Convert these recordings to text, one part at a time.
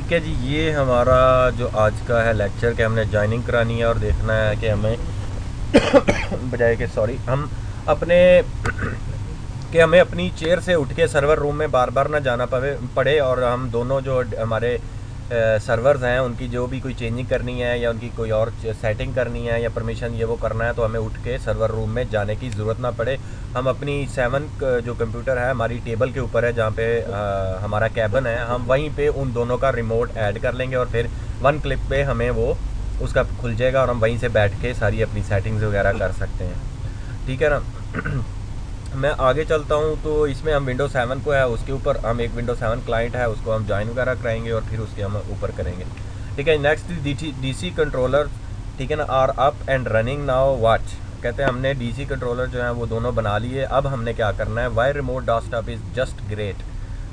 ठीक है जी, ये हमारा जो आज का है लेक्चर कि हमने ज्वाइनिंग करानी है और देखना है कि हमें बजाय कि सॉरी हम अपने कि हमें अपनी चेयर से उठ के सर्वर रूम में बार बार ना जाना पड़े और हम दोनों जो हमारे सर्वर्स हैं उनकी जो भी कोई चेंजिंग करनी है या उनकी कोई और सेटिंग करनी है या परमिशन ये वो करना है तो हमें उठ के सर्वर रूम में जाने की ज़रूरत ना पड़े। हम अपनी 7 जो कंप्यूटर है हमारी टेबल के ऊपर है जहाँ पे हमारा कैबिन है, हम वहीं पे उन दोनों का रिमोट ऐड कर लेंगे और फिर वन क्लिक पे हमें वो उसका खुल जाएगा और हम वहीं से बैठ के सारी अपनी सेटिंग्स वगैरह कर सकते हैं। ठीक है ना। मैं आगे चलता हूँ तो इसमें हम विंडो 7 को है उसके ऊपर हम एक विंडो 7 क्लाइंट है उसको हम ज्वाइन वगैरह कराएंगे और फिर उसके हम ऊपर करेंगे। ठीक है, नेक्स्ट डीसी कंट्रोलर। ठीक है ना, are up and running now watch. कहते हैं हमने डीसी कंट्रोलर जो है वो दोनों बना लिए, अब हमने क्या करना है, why remote desktop is just great.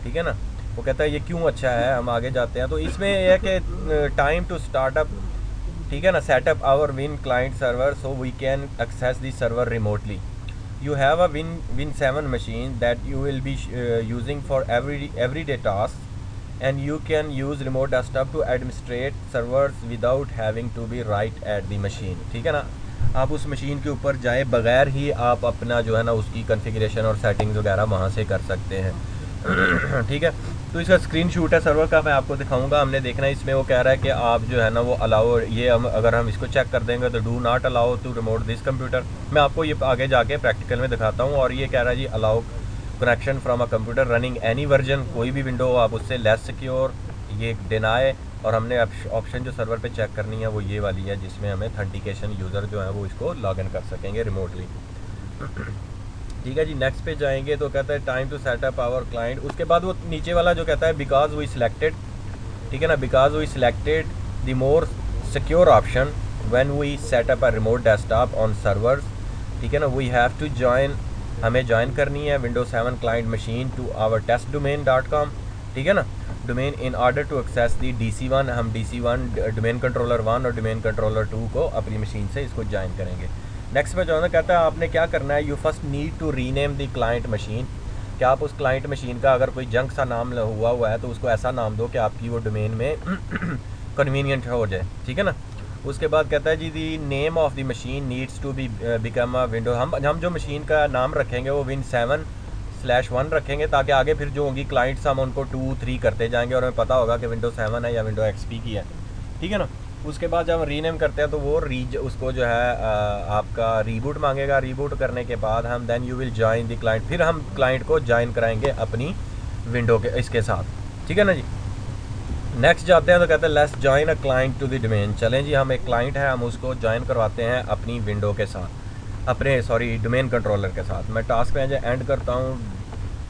ठीक है ना, वो कहता है ये क्यों अच्छा है। हम आगे जाते हैं तो इसमें यह है कि टाइम टू स्टार्टअप। ठीक है ना, setup our win client server so we can access the server remotely. You have a Win 7 machine that you will be using for everyday tasks, and you can use remote desktop to administrate servers without having to be right at the machine। ठीक है ना, आप उस machine के ऊपर जाए बगैर ही आप अपना जो है ना उसकी कॉन्फ़िगरेशन और सेटिंग्स वगैरह वहाँ से कर सकते हैं। ठीक है, तो इसका स्क्रीन शूट है सर्वर का, मैं आपको दिखाऊंगा। हमने देखना है इसमें वो कह रहा है कि आप जो है ना वो अलाउ, ये हम अगर हम इसको चेक कर देंगे तो do not allow to remote this computer. मैं आपको ये आगे जाके प्रैक्टिकल में दिखाता हूँ। और ये कह रहा है जी allow connection from a computer running any version, कोई भी विंडो आप उससे लेस सिक्योर, ये डिनाई। और हमने ऑप्शन जो सर्वर पे चेक करनी है वो ये वाली है जिसमें हमें ऑथेंटिकेशन यूज़र जो है वो इसको लॉग इन कर सकेंगे रिमोटली। ठीक है जी, नेक्स्ट पे जाएंगे तो कहता है time to setup our client. उसके बाद वो नीचे वाला जो कहता है बिकॉज वी सिलेक्टेड। ठीक है ना, because we selected the more secure option when we set up a remote desktop on servers. ठीक है ना, वी हैव टू ज्वाइन, हमें ज्वाइन करनी है window 7 client machine to our test डोमेन.com। ठीक है ना, domain in order to access the DC1, हम DC1 डोमेन कंट्रोलर 1 और डोमेन कंट्रोलर 2 को अपनी मशीन से इसको ज्वाइन करेंगे। नेक्स्ट पे जो है कहता है आपने क्या करना है, you first need to rename the client machine. क्या आप उस क्लाइंट मशीन का अगर कोई जंक सा नाम हुआ है तो उसको ऐसा नाम दो कि आपकी वो डोमेन में कन्वीनियंट हो जाए। ठीक है ना, उसके बाद कहता है जी the name of the machine needs to be become a window. हम जो मशीन का नाम रखेंगे वो Win 7/1 रखेंगे ताकि आगे फिर जो होंगी क्लाइंट्स हम उनको 2, 3 करते जाएंगे और हमें पता होगा कि विंडो 7 है या विंडो XP की है। ठीक है ना, उसके बाद जब हम रीनेम करते हैं तो वो उसको जो है आपका रीबूट मांगेगा। रीबूट करने के बाद हम then you will join the client, फिर हम क्लाइंट को ज्वाइन कराएंगे अपनी विंडो के इसके साथ। ठीक है ना जी, नेक्स्ट जाते हैं तो कहते हैं let's join a client to the domain. चलें जी, हम एक क्लाइंट है हम उसको ज्वाइन करवाते हैं अपनी विंडो के साथ, अपने डोमेन कंट्रोलर के साथ। मैं टास्क पे एंड करता हूँ।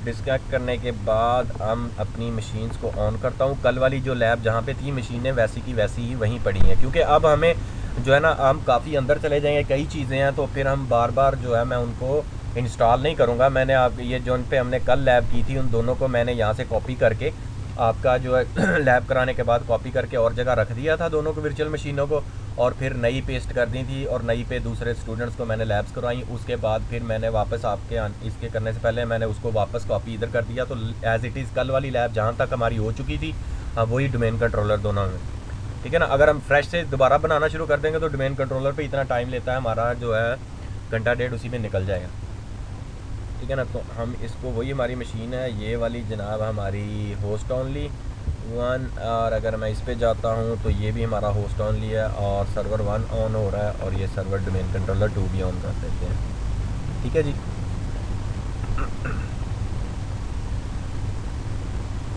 डिस्कनेक्ट करने के बाद हम अपनी मशीन्स को ऑन करता हूँ। कल वाली जो लैब जहाँ पे 3 मशीनें वैसी की वैसी ही वहीं पड़ी हैं, क्योंकि अब हमें जो है ना हम काफ़ी अंदर चले जाएंगे, कई चीज़ें हैं तो फिर हम बार बार जो है मैं उनको इंस्टॉल नहीं करूँगा। मैंने आप ये जो उन पे हमने कल लैब की थी उन दोनों को मैंने यहाँ से कॉपी करके आपका जो है लैब कराने के बाद कॉपी करके और जगह रख दिया था दोनों को, वर्चुअल मशीनों को, और फिर नई पेस्ट कर दी थी और नई पे दूसरे स्टूडेंट्स को मैंने लैब्स करवाई। उसके बाद फिर मैंने वापस आपके इसके करने से पहले मैंने उसको वापस कॉपी इधर कर दिया। तो एज़ इट इज़ कल वाली लैब जहाँ तक हमारी हो चुकी थी वही डोमेन कंट्रोलर दोनों में। ठीक है ना, अगर हम फ्रेश से दोबारा बनाना शुरू कर देंगे तो डोमेन कंट्रोलर पे इतना टाइम लेता है हमारा जो है घंटा डेढ़ उसी में निकल जाएगा। ठीक है ना, तो हम इसको, वही हमारी मशीन है ये वाली जनाब हमारी होस्ट ओनली 1, और अगर मैं इस पे जाता हूँ तो ये भी हमारा होस्ट ओनली है और सर्वर 1 ऑन हो रहा है और ये सर्वर डोमेन कंट्रोलर 2 भी ऑन कर देते हैं। ठीक है जी,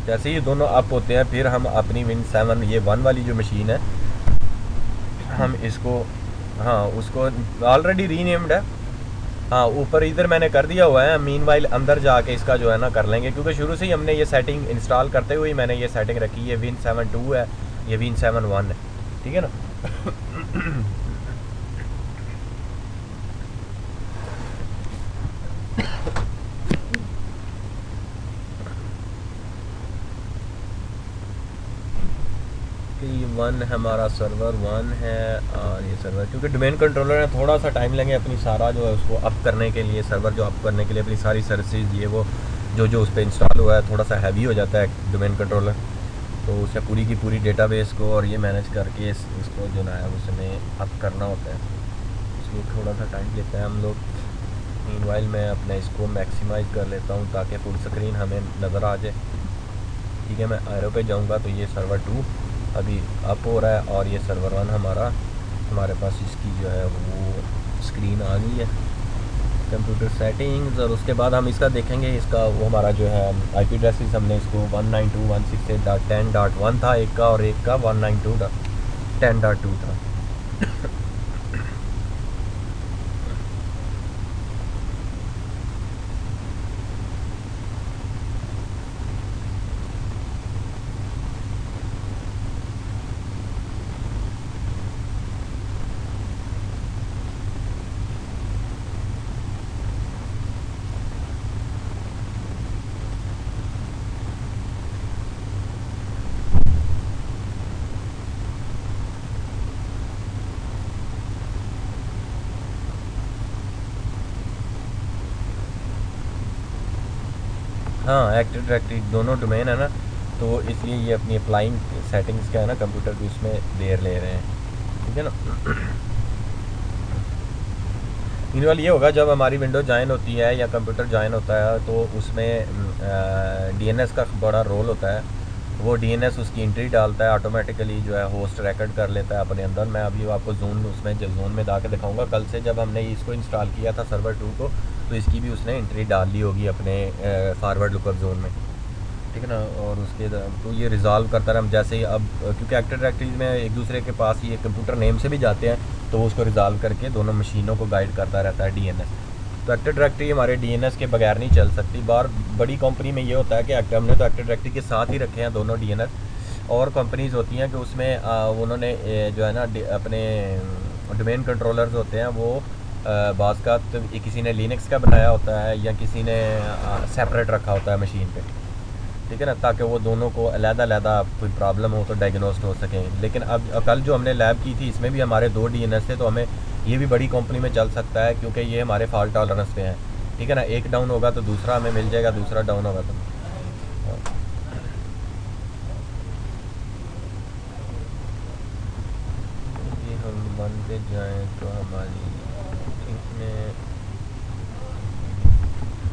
जैसे ही दोनों अप होते हैं फिर हम अपनी Win 7 ये 1 वाली जो मशीन है हम इसको, हाँ उसको ऑलरेडी रीनेम्ड है, हाँ ऊपर इधर मैंने कर दिया हुआ है। मीनवाइल अंदर जाके इसका जो है ना कर लेंगे, क्योंकि शुरू से ही हमने ये सेटिंग इंस्टॉल करते हुए मैंने ये सेटिंग रखी है। Win 7 2 है, ये Win 7 1 है। ठीक है ना। वन हमारा सर्वर 1 है और ये सर्वर, क्योंकि डोमेन कंट्रोलर है थोड़ा सा टाइम लेंगे अपनी सारा जो है उसको अप करने के लिए, सर्वर जो अप करने के लिए अपनी सारी सर्विसेज ये वो जो उस पर इंस्टॉल हुआ है थोड़ा सा हैवी हो जाता है डोमेन कंट्रोलर। तो उसे पूरी की पूरी डेटाबेस को और ये मैनेज करके इसको जो ना है उसमें अप करना होता है, इसलिए थोड़ा सा टाइम लेता है हम लोग। मीनवाइल मैं अपने इसको मैक्सिमाइज़ कर लेता हूँ ताकि फुल स्क्रीन हमें नज़र आ जाए। ठीक है, मैं एरो पे जाऊँगा तो ये सर्वर 2 अभी अप हो रहा है और ये सर्वर 1 हमारे पास इसकी जो है वो स्क्रीन आ गई है। कंप्यूटर सेटिंग्स, और उसके बाद हम इसका देखेंगे, इसका वो हमारा जो है आईपी एड्रेसेस हमने इसको 192.168.10.1 था एक का, और एक का 192.10.2 था। हाँ, एक्टिव डायरेक्टरी दोनों डोमेन है ना, तो इसलिए ये अपनी अप्लाइंग सेटिंग्स का है ना कंप्यूटर की, उसमें देर ले रहे हैं। ठीक है ना। मीनवाइल ये होगा जब हमारी विंडो ज्वाइन होती है या कंप्यूटर ज्वाइन होता है तो उसमें डीएनएस का बड़ा रोल होता है। वो डीएनएस उसकी एंट्री डालता है, ऑटोमेटिकली जो है होस्ट रिकॉर्ड कर लेता है अपने अंदर। मैं अभी आपको जोन में जाके दिखाऊंगा। कल से जब हमने इसको इंस्टॉल किया था सर्वर 2 को, तो इसकी भी उसने एंट्री डाल ली होगी अपने फॉरवर्ड लुकअप जोन में। ठीक है ना। और उसके तो ये रिजॉल्व करता रहा। हम जैसे ही अब क्योंकि एक्टिव डायरेक्टरीज में एक दूसरे के पास ये कंप्यूटर नेम से भी जाते हैं, तो वो उसको रिजॉल्व करके दोनों मशीनों को गाइड करता रहता है डीएनएस। तो एक्टिव डायरेक्टरी हमारे डीएनएस के बगैर नहीं चल सकती। बार बड़ी कंपनी में ये होता है कि हमने तो एक्टिव डायरेक्टरी के साथ ही रखे हैं दोनों डीएनएस। और कंपनीज़ होती हैं कि उसमें उन्होंने जो है ना अपने डोमेन कंट्रोलर्स होते हैं वो बाज़ का तो किसी ने लिनक्स का बनाया होता है या किसी ने सेपरेट रखा होता है मशीन पे। ठीक है ना, ताकि वो दोनों को अलग-अलग कोई प्रॉब्लम हो तो डायग्नोस्ट हो सकें। लेकिन अब कल जो हमने लैब की थी इसमें भी हमारे 2 डीएनएस थे, तो हमें ये भी बड़ी कंपनी में चल सकता है क्योंकि ये हमारे फॉल्ट टॉलरेंस पे हैं। ठीक है ना, एक डाउन होगा तो दूसरा हमें मिल जाएगा, दूसरा डाउन होगा तो ये हम वन पे जाएँ तो हमारी इसमें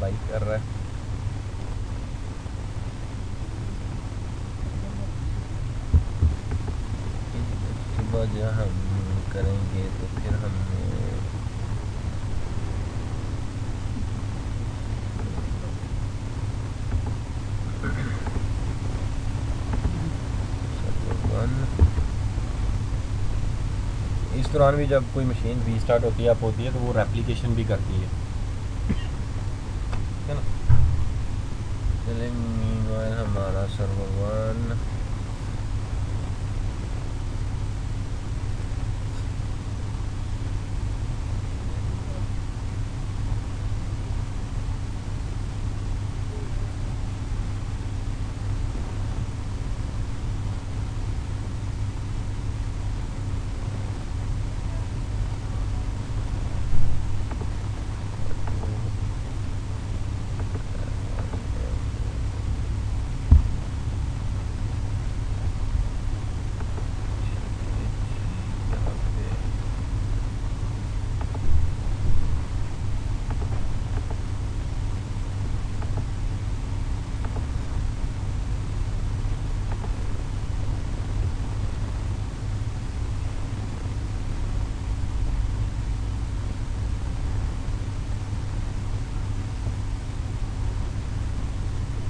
लाइक कर रहा है। सुबह जो हम करेंगे तो फिर हमने इस दौरान भी जब कोई मशीन रीस्टार्ट होती है अप होती है तो वो रेप्लिकेशन भी करती है। ठीक है ना। चलें, मीनवाइल हमारा सर्वर 1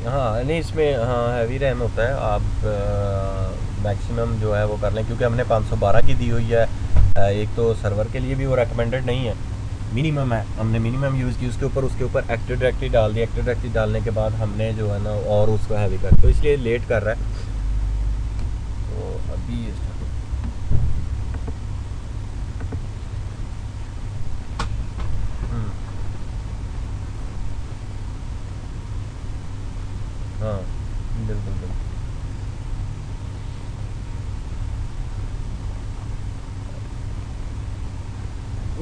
हाँ नहीं, इसमें हाँ हैवी रैम होता है। आप मैक्सिमम जो है वो कर लें क्योंकि हमने 512 की दी हुई है। एक तो सर्वर के लिए भी वो रेकमेंडेड नहीं है, मिनिमम है। हमने मिनिमम यूज़ की, उसके ऊपर एक्टिव डायरेक्टरी डाल दी। एक्टिव डायरेक्टरी डालने के बाद हमने जो है ना और उसको हैवी कर, तो इसलिए लेट कर रहा है। तो अभी हाँ बिल्कुल बिल्कुल।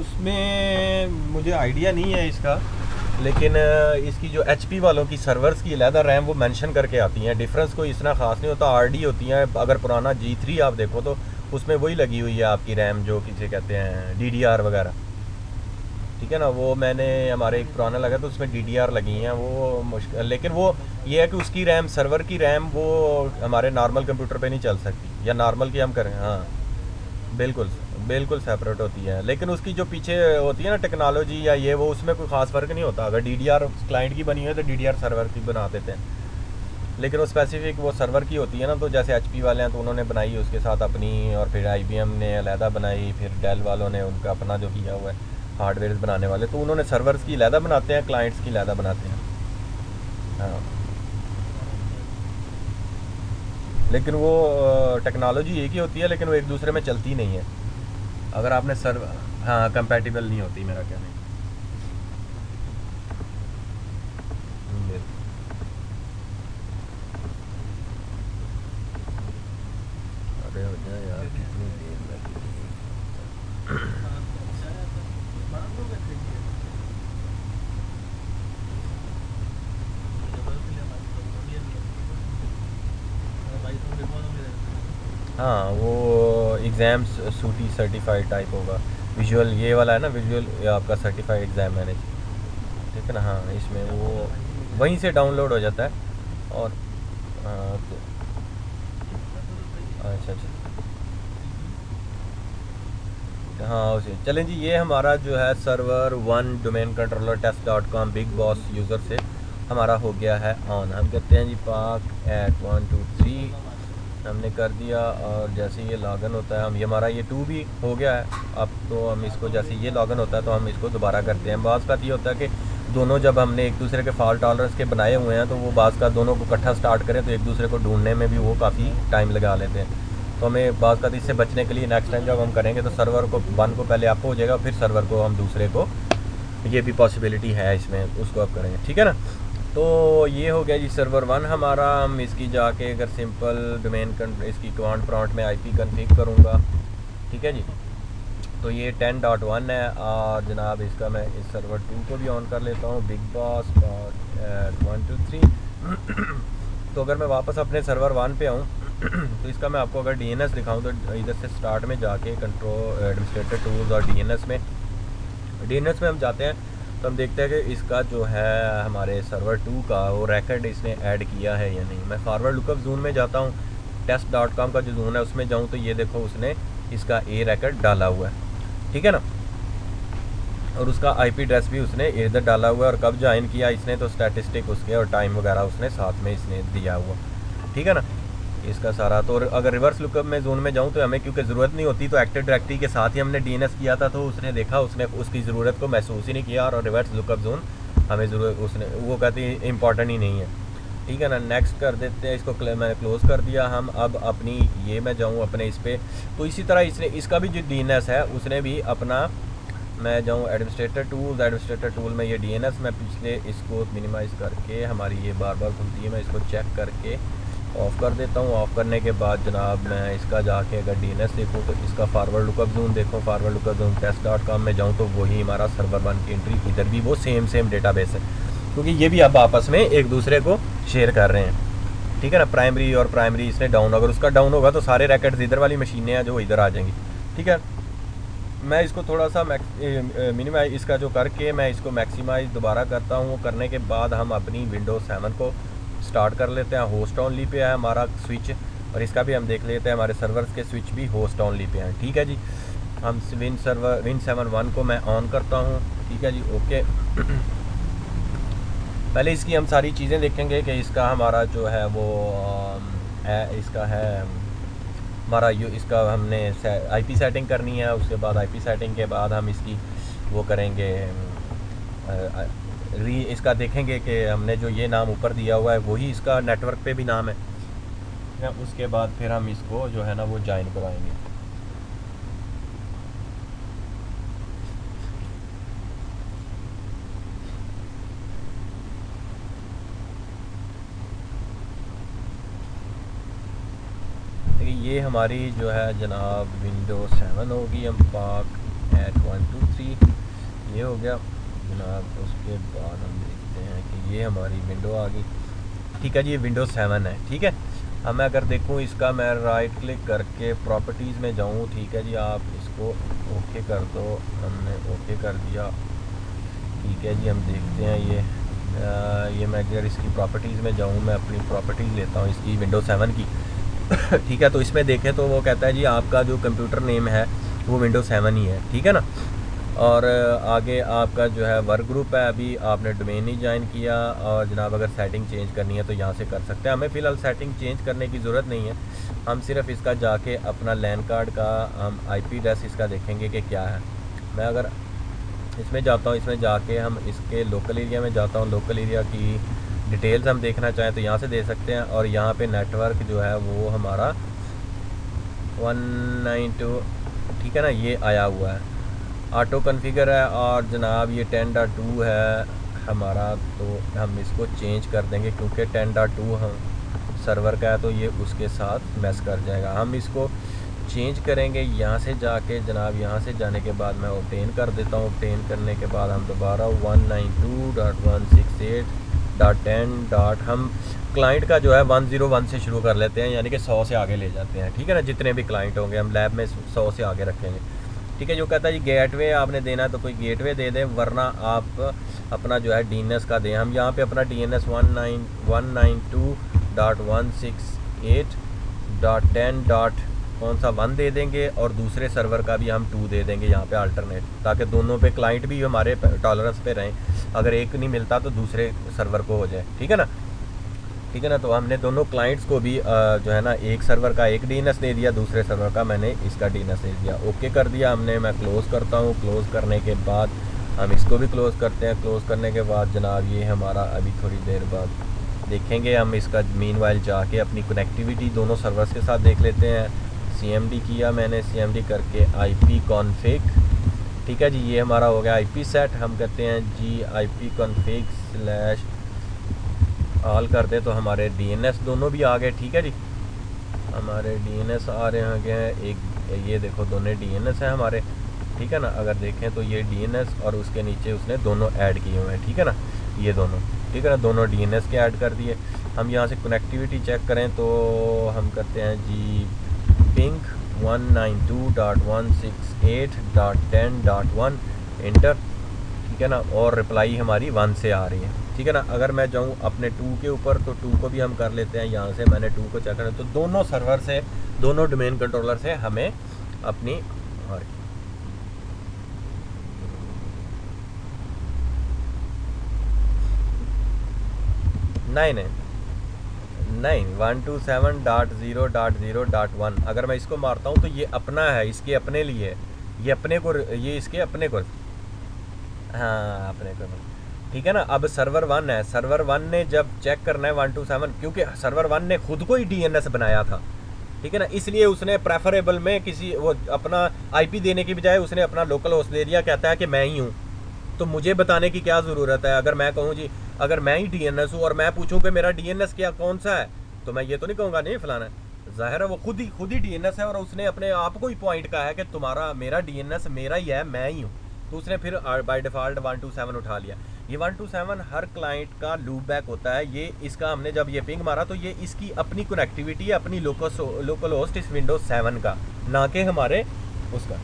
उसमें मुझे आइडिया नहीं है इसका, लेकिन इसकी जो HP वालों की सर्वर्स की अलहदा रैम वो मेंशन करके आती हैं, डिफरेंस कोई इतना ख़ास नहीं होता, RD होती हैं। अगर पुराना G3 आप देखो तो उसमें वही लगी हुई है आपकी रैम, जो किसे कहते हैं DDR वगैरह, ठीक है ना। वो मैंने हमारे एक पुराना लगा तो उसमें DDR लगी हैं, वो मुश्किल, लेकिन वो ये है कि उसकी रैम, सर्वर की रैम वो हमारे नॉर्मल कंप्यूटर पे नहीं चल सकती, या नॉर्मल की हम करें, हाँ बिल्कुल, बिल्कुल सेपरेट होती है। लेकिन उसकी जो पीछे होती है ना टेक्नोलॉजी या ये वो, उसमें कोई ख़ास फ़र्क नहीं होता। अगर DDR क्लाइंट की बनी हुई है तो DDR सर्वर की बना देते हैं, लेकिन वो स्पेसिफिक वो सर्वर की होती है ना। तो जैसे HP वाले हैं तो उन्होंने बनाई उसके साथ अपनी, और फिर IBM ने अलहदा बनाई, फिर डेल वालों ने उनका अपना जो किया हुआ है हार्डवेयर बनाने वाले, तो उन्होंने सर्वर्स की अलहदा बनाते हैं, क्लाइंट्स की अलहदा बनाते हैं। हाँ, लेकिन वो टेक्नोलॉजी एक ही होती है, लेकिन वो एक दूसरे में चलती नहीं है। अगर आपने सर्व हाँ, कंपैटिबल नहीं होती, मेरा कहना है। अरे हो जाए यार, कितनी देर लगी। हाँ, वो एग्ज़ाम्स सूटी सर्टिफाइड टाइप होगा। विजुअल ये वाला है ना, विजुअल आपका सर्टिफाइड एग्ज़ाम मैनेज, ठीक है ना। हाँ, इसमें वो वहीं से डाउनलोड हो जाता है। और तो अच्छा अच्छा, हाँ उसे चलें जी। ये हमारा जो है server 1 domain controller test.com big boss user से हमारा हो गया है ऑन। हम कहते हैं जी पाक @ 1 2 3 हमने कर दिया, और जैसे ये लॉगिन होता है हम, ये हमारा ये 2 भी हो गया है। अब तो हम इसको, जैसे ये लॉगिन होता है तो हम इसको दोबारा करते हैं। बाज़ का ये होता है कि दोनों जब हमने एक दूसरे के फॉल्ट टॉलरेंस के बनाए हुए हैं तो वो बाज़ का दोनों को इकट्ठा स्टार्ट करें तो एक दूसरे को ढूंढने में भी वो काफ़ी टाइम लगा लेते हैं। तो हमें बाज़ का इससे बचने के लिए नेक्स्ट टाइम जब हम करेंगे तो सर्वर को 1 को पहले अप हो जाएगा, फिर सर्वर को हम दूसरे को, ये भी पॉसिबिलिटी है इसमें, उसको अप करेंगे, ठीक है ना। तो ये हो गया जी सर्वर 1 हमारा। हम इसकी जाके अगर सिंपल डोमेन इसकी कमांड प्रॉम्प्ट में IP कन्फिग करूँगा, ठीक है जी। तो ये 10.1 है, और जनाब इसका मैं इस सर्वर 2 को भी ऑन कर लेता हूँ, बिग बॉस @ 1 2 3। तो अगर मैं वापस अपने सर्वर 1 पे आऊँ तो इसका मैं आपको अगर DNS दिखाऊँ तो इधर से स्टार्ट में जाके कंट्रोल एडमिनिस्ट्रेटर टूल्स और DNS में हम जाते हैं तो हम देखते हैं कि इसका जो है हमारे सर्वर 2 का वो रिकॉर्ड इसने ऐड किया है या नहीं। मैं फॉरवर्ड लुकअप जोन में जाता हूँ, test.com का जो जोन है उसमें जाऊँ तो ये देखो उसने इसका रिकॉर्ड डाला हुआ है, ठीक है ना। और उसका IP एड्रेस भी उसने इधर डाला हुआ है, और कब ज्वाइन किया इसने तो स्टैटिस्टिक उसके और टाइम वगैरह उसने साथ में इसने दिया हुआ, ठीक है ना। इसका सारा तो, अगर रिवर्स लुकअप में जोन में जाऊँ तो हमें क्योंकि ज़रूरत नहीं होती, तो एक्टिव डायरेक्टरी के साथ ही हमने DNS किया था तो उसने देखा, उसने उसकी ज़रूरत को महसूस ही नहीं किया, और रिवर्स लुकअप जोन हमें ज़रूरत, उसने वो कहती इंपॉर्टेंट ही नहीं है, ठीक है ना। नेक्स्ट कर देते हैं इसको, मैंने क्लोज़ कर दिया। हम अब अपनी ये मैं जाऊँ अपने इस पर, तो इसी तरह इसने इसका भी जो DNS है उसने भी अपना, मैं जाऊँ एडमिनिस्ट्रेटर टूल में, ये DNS मैं पिछले इसको मिनिमाइज़ करके, हमारी ये बार बार खुलती है, मैं इसको चेक करके ऑफ़ कर देता हूँ। ऑफ़ करने के बाद जनाब मैं इसका जाके अगर DNS देखूँ तो इसका फॉरवर्ड लुकअप जोन देखो, फॉरवर्ड लुकअप जोन test.com में जाऊँ तो वही हमारा सर्वर 1 की एंट्री, इधर भी वो सेम डेटाबेस है, क्योंकि ये भी अब आपस में एक दूसरे को शेयर कर रहे हैं, ठीक है ना। प्राइमरी और प्राइमरी इसने डाउन, अगर उसका डाउन होगा तो सारे रैकेट्स इधर वाली मशीनें हैं जो इधर आ जाएंगी, ठीक है। मैं इसको थोड़ा सा मिनिमाइज इसका जो करके मैं इसको मैक्सिमाइज़ दोबारा करता हूँ। करने के बाद हम अपनी विंडोज़ 7 को स्टार्ट कर लेते हैं। होस्ट ओनली पे है हमारा स्विच, और इसका भी हम देख लेते हैं, हमारे सर्वर्स के स्विच भी होस्ट ओनली पे हैं, ठीक है जी। हम Win7 1 को मैं ऑन करता हूँ, ठीक है जी, ओके। पहले इसकी हम सारी चीज़ें देखेंगे कि इसका हमारा जो है वो इसका है हमारा इसका हमने IP सेटिंग करनी है। उसके बाद IP सेटिंग के बाद हम इसकी वो करेंगे, इसका देखेंगे कि हमने जो ये नाम ऊपर दिया हुआ है वही इसका नेटवर्क पे भी नाम है। उसके बाद फिर हम इसको जो है ना वो ज्वाइन कराएंगे। ये हमारी जो है जनाब विंडोज़ 7 होगी। हम पाक @ 1 2 3 ये हो गया। जनाब उसके बाद हम देखते हैं कि ये हमारी विंडो आ गई। ठीक है जी, ये विंडोज़ 7 है। ठीक है, अब मैं अगर देखूँ इसका, मैं राइट क्लिक करके प्रॉपर्टीज़ में जाऊँ। ठीक है जी, आप इसको ओके कर दो। हमने ओके कर दिया। ठीक है जी, हम देखते हैं ये मैं अगर इसकी प्रॉपर्टीज़ में जाऊँ, मैं अपनी प्रॉपर्टीज़ लेता हूँ इसकी विंडोज़ 7 की। ठीक है, तो इसमें देखें तो वो कहता है जी आपका जो कंप्यूटर नेम है वो विंडोज़ 7 ही है। ठीक है ना, और आगे आपका जो है वर्क ग्रुप है, अभी आपने डोमेन नहीं ज्वाइन किया। और जनाब अगर सेटिंग चेंज करनी है तो यहाँ से कर सकते हैं। हमें फ़िलहाल सेटिंग चेंज करने की ज़रूरत नहीं है, हम सिर्फ इसका जाके अपना लैन कार्ड का हम IP एड्रेस इसका देखेंगे कि क्या है। मैं अगर इसमें जाता हूँ, इसमें जाके हम इसके लोकल एरिया में जाता हूँ, लोकल एरिया की डिटेल्स हम देखना चाहें तो यहाँ से दे सकते हैं। और यहाँ पे नेटवर्क जो है वो हमारा 192, ठीक है ना, ये आया हुआ है, ऑटो कॉन्फ़िगर है। और जनाब ये 10.2 है हमारा, तो हम इसको चेंज कर देंगे क्योंकि 10.2 हम सर्वर का है तो ये उसके साथ मैच कर जाएगा। हम इसको चेंज करेंगे यहाँ से जाके। जनाब यहाँ से जाने के बाद मैं ऑब्टेन कर देता हूँ। ऑब्टेन करने के बाद हम दोबारा 192.168.10. हम क्लाइंट का जो है 101 से शुरू कर लेते हैं, यानी कि 100 से आगे ले जाते हैं। ठीक है ना, जितने भी क्लाइंट होंगे हम लैब में 100 से आगे रखेंगे। ठीक है, जो कहता है जी गेटवे आपने देना है तो कोई गेटवे दे दे, वरना आप अपना जो है DNS का दें। हम यहाँ पे अपना DNS 192.168.10. कौन सा 1 दे देंगे और दूसरे सर्वर का भी हम 2 दे देंगे यहाँ पे अल्टरनेट, ताकि दोनों पे क्लाइंट भी हमारे टॉलरेंस पे रहें। अगर एक नहीं मिलता तो दूसरे सर्वर को हो जाए। ठीक है ना, ठीक है ना। तो हमने दोनों क्लाइंट्स को भी जो है ना, एक सर्वर का एक DNS दे दिया, दूसरे सर्वर का मैंने इसका DNS दे दिया। ओके कर दिया हमने। मैं क्लोज़ करता हूँ। क्लोज़ करने के बाद हम इसको भी क्लोज़ करते हैं। क्लोज़ करने के बाद जनाब ये हमारा अभी थोड़ी देर बाद देखेंगे हम इसका मीनवाइल जाके अपनी कनेक्टिविटी दोनों सर्वर्स के साथ देख लेते हैं। CMD किया मैंने, CMD करके IP config। ठीक है जी, ये हमारा हो गया IP सेट। हम कहते हैं जी IP config/ ऑल कर दे तो हमारे DNS दोनों भी आ गए। ठीक है जी, हमारे DNS आ रहे हैं। एक ये देखो दोनों DNS है हमारे। ठीक है ना, अगर देखें तो ये DNS और उसके नीचे उसने दोनों ऐड किए हुए हैं। ठीक है ना, ये दोनों, ठीक है ना, दोनों DNS के ऐड कर दिए। हम यहाँ से कनेक्टिविटी चेक करें तो हम करते हैं जी पिंग 192.168.10.1 इंटर। ठीक है ना, और रिप्लाई हमारी 1 से आ रही है। ठीक है ना, अगर मैं जाऊँ अपने 2 के ऊपर तो 2 को भी हम कर लेते हैं। यहाँ से मैंने 2 को चेक करें तो दोनों सर्वर से, दोनों डोमेन कंट्रोलर से हमें अपनी नहीं 127.0.0.1 अगर मैं इसको मारता हूँ तो ये अपना है, इसके अपने लिए, ये अपने को, ये इसके अपने को, हाँ अपने को। ठीक है ना, अब सर्वर 1 है। सर्वर 1 ने जब चेक करना है 127, क्योंकि सर्वर 1 ने खुद को ही DNS बनाया था। ठीक है ना, इसलिए उसने प्रेफरेबल में किसी वो अपना IP देने की बजाय उसने अपना लोकल होस्ट दे दिया। कहता है कि मैं ही हूँ, तो मुझे बताने की क्या ज़रूरत है। अगर मैं कहूँ जी अगर मैं ही DNS हूँ और मैं पूछूँ कि मेरा DNS क्या कौन सा है, तो मैं ये तो नहीं कहूँगा नहीं फलाना है। ज़ाहिर है वो खुद ही DNS है और उसने अपने आप को ही पॉइंट कहा है कि तुम्हारा मेरा DNS मेरा ही है, मैं ही हूँ। तो उसने फिर बाय डिफ़ॉल्ट 127 उठा लिया। ये 127 हर क्लाइंट का लूप बैक होता है। ये इसका हमने जब ये पिंग मारा तो ये इसकी अपनी कनेक्टिविटी है, अपनी लोकल होस्ट इस विंडोज़ 7 का, ना कि हमारे उसका,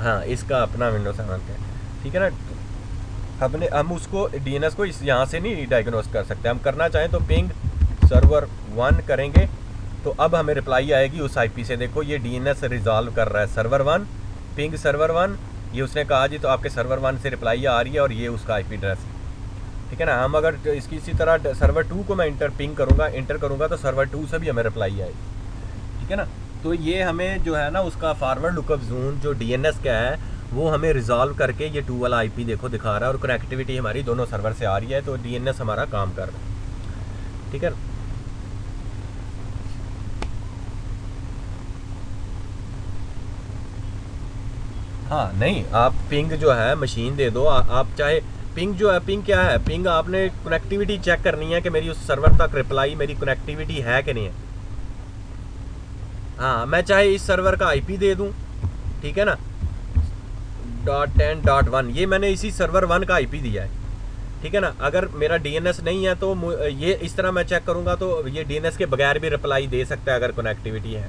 हाँ इसका अपना विंडोज़ 7 का। ठीक है ना, हम उसको DNS को इस यहाँ से नहीं डायग्नोस कर सकते। हम करना चाहें तो पिंग सर्वर 1 करेंगे तो अब हमें रिप्लाई आएगी उस IP से। देखो ये DNS रिजॉल्व कर रहा है सर्वर 1, पिंग सर्वर 1, ये उसने कहा जी, तो आपके सर्वर 1 से रिप्लाई आ रही है और ये उसका IP एड्रेस। ठीक है ना, हम अगर इसकी इसी तरह सर्वर 2 को मैं इंटर करूँगा तो सर्वर 2 से भी हमें रिप्लाई आएगी। ठीक है ना, तो ये हमें जो है ना उसका फॉरवर्ड लुकअप जोन जो DNS का है वो हमें रिजॉल्व करके ये 2 वाला IP देखो दिखा रहा है और कनेक्टिविटी हमारी दोनों सर्वर से आ रही है, तो DNS हमारा काम कर रहा है। ठीक है, हाँ नहीं, आप पिंग जो है मशीन दे दो। आप चाहे पिंग जो है, पिंग क्या है, पिंग आपने कनेक्टिविटी चेक करनी है कि मेरी उस सर्वर तक रिप्लाई मेरी कनेक्टिविटी है कि नहीं है। हाँ मैं चाहे इस सर्वर का IP दे दूं, ठीक है ना, 10.1 ये मैंने इसी सर्वर 1 का आईपी दिया है, ठीक है ना। अगर मेरा डीएनएस नहीं है तो ये इस तरह मैं चेक करूँगा तो ये डीएनएस के बगैर भी रिप्लाई दे सकता है अगर कनेक्टिविटी है।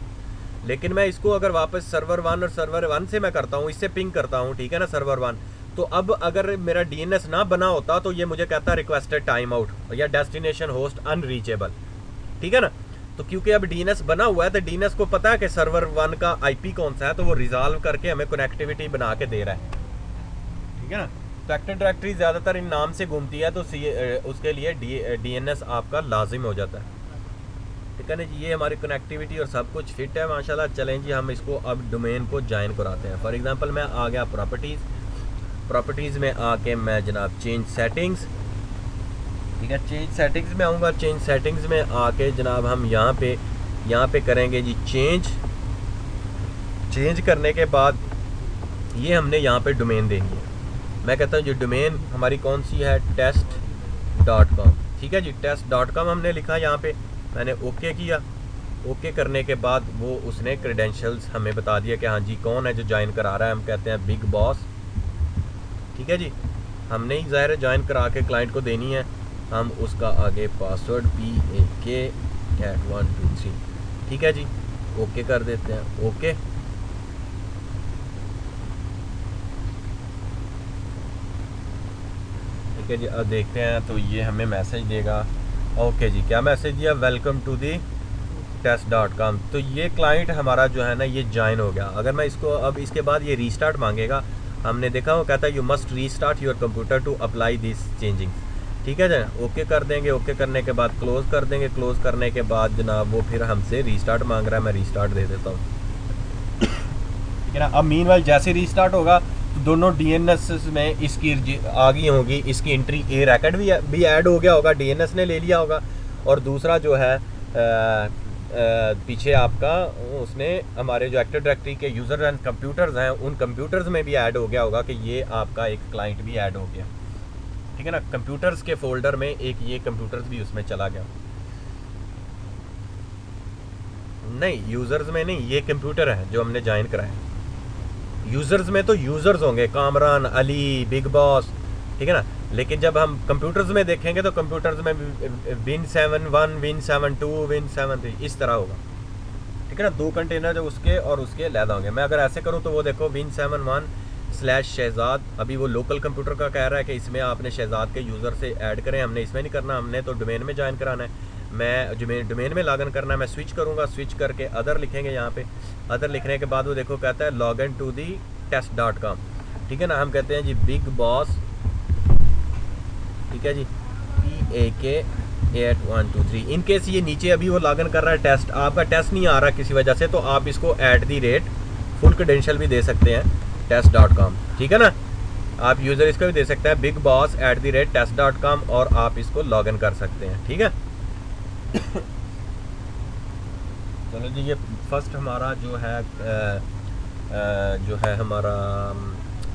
लेकिन मैं इसको अगर वापस सर्वर 1 और सर्वर 1 से मैं करता हूँ, इससे पिंग करता हूँ, ठीक है ना, सर्वर 1, तो अब अगर मेरा डीएनएस ना बना होता तो ये मुझे कहता है रिक्वेस्टेड टाइम आउट या डेस्टिनेशन होस्ट अनरीचेबल, ठीक है ना। तो क्योंकि अब डीएनएस बना हुआ है तो डीएनएस को पता है कि सर्वर 1 का आईपी कौन सा है, तो वो रिजॉल्व करके हमें कनेक्टिविटी बना के दे रहा है, ठीक है ना। तो एक्टिव डायरेक्टरी ज़्यादातर इन नाम से घूमती है, तो उसके लिए डीएनएस आपका लाजिम हो जाता है, ठीक है ना जी। ये हमारी कनेक्टिविटी और सब कुछ फिट है माशाल्लाह। चलें जी, हम इसको अब डोमेन को ज्वाइन कराते हैं। फॉर एग्जांपल मैं आ गया प्रॉपर्टीज़ में आके मैं जनाब चेंज सेटिंग्स, ठीक है, चेंज सेटिंग्स में आऊँगा। चेंज सेटिंग्स में आके जनाब हम यहाँ पे करेंगे जी चेंज करने के बाद ये हमने यहाँ पे डोमेन देनी है। मैं कहता हूँ जो डोमेन हमारी कौन सी है, test.com, ठीक है जी। test.com हमने लिखा यहाँ पे, मैंने ओके किया। ओके करने के बाद वो उसने क्रेडेंशियल्स हमें बता दिया कि हाँ जी कौन है जो ज्वाइन करा रहा है। हम कहते हैं बिग बॉस, ठीक है जी। हमने ही ज़ाहिर ज्वाइन करा के क्लाइंट को देनी है। हम उसका आगे पासवर्ड PAK@123, ठीक है जी, ओके कर देते हैं। ओके, ठीक है जी। अब देखते हैं तो ये हमें मैसेज देगा। ओके जी, क्या मैसेज दिया, वेलकम टू दी test.com। तो ये क्लाइंट हमारा जो है ना ये ज्वाइन हो गया। अगर मैं इसको अब इसके बाद ये रीस्टार्ट मांगेगा, हमने देखा वो कहता है you must restart your computer to apply this changing, ठीक है जी। ओके कर देंगे। ओके करने के बाद क्लोज़ कर देंगे। क्लोज़ करने के बाद जनाब वो फिर हमसे रीस्टार्ट मांग रहा है, मैं रीस्टार्ट दे देता हूँ, ठीक है ना। अब मीनवाइल जैसे रीस्टार्ट होगा तो दोनों डीएनएस में इसकी आ गई होगी, इसकी एंट्री ए रैकेट भी ऐड हो गया होगा, डीएनएस ने ले लिया होगा। और दूसरा जो है पीछे आपका उसने हमारे जो एक्टिव डायरेक्टरी के यूज़र एंड कंप्यूटर्स हैं उन कंप्यूटर्स में भी ऐड हो गया होगा कि ये आपका एक क्लाइंट भी ऐड हो गया, ठीक है ना। कंप्यूटर्स के फोल्डर में एक ये कंप्यूटर्स भी उसमें चला गया। नहीं, यूज़र्स में नहीं, ये कंप्यूटर है जो हमने ज्वाइन कराया। यूज़र्स में तो यूज़र्स होंगे, कामरान, अली, बिग बॉस, ठीक है ना। लेकिन जब हम कंप्यूटर्स में देखेंगे तो कंप्यूटर्स में Win7.1, Win7.2, Win7.3 इस तरह होगा, ठीक है ना। 2 कंटेनर जो उसके और उसके लैदा होंगे। मैं अगर ऐसे करूँ तो वो देखो Win7.1/शहजाद, अभी वो लोकल कंप्यूटर का कह रहा है कि इसमें आपने शहजाद के यूज़र से ऐड करें। हमने इसमें नहीं करना, हमने तो डोमेन में ज्वाइन कराना है। मैं डोमेन में लॉगिन करना है, मैं स्विच करूँगा। स्विच करके अदर लिखेंगे यहाँ पे। अदर लिखने के बाद वो देखो कहता है लॉगिन टू दी test.com, ठीक है ना। हम कहते हैं जी बिग बॉस, ठीक है जी, PAK@123। इन केस ये नीचे अभी वो लॉगिन कर रहा है टेस्ट, आपका टेस्ट नहीं आ रहा किसी वजह से, तो आप इसको फुल क्रेडेंशियल भी दे सकते हैं test.com, ठीक है ना। आप यूज़र इसका भी दे सकते हैं बिग बॉस @test.com और आप इसको लॉगिन कर सकते हैं, ठीक है। चलो जी, ये फर्स्ट हमारा जो है हमारा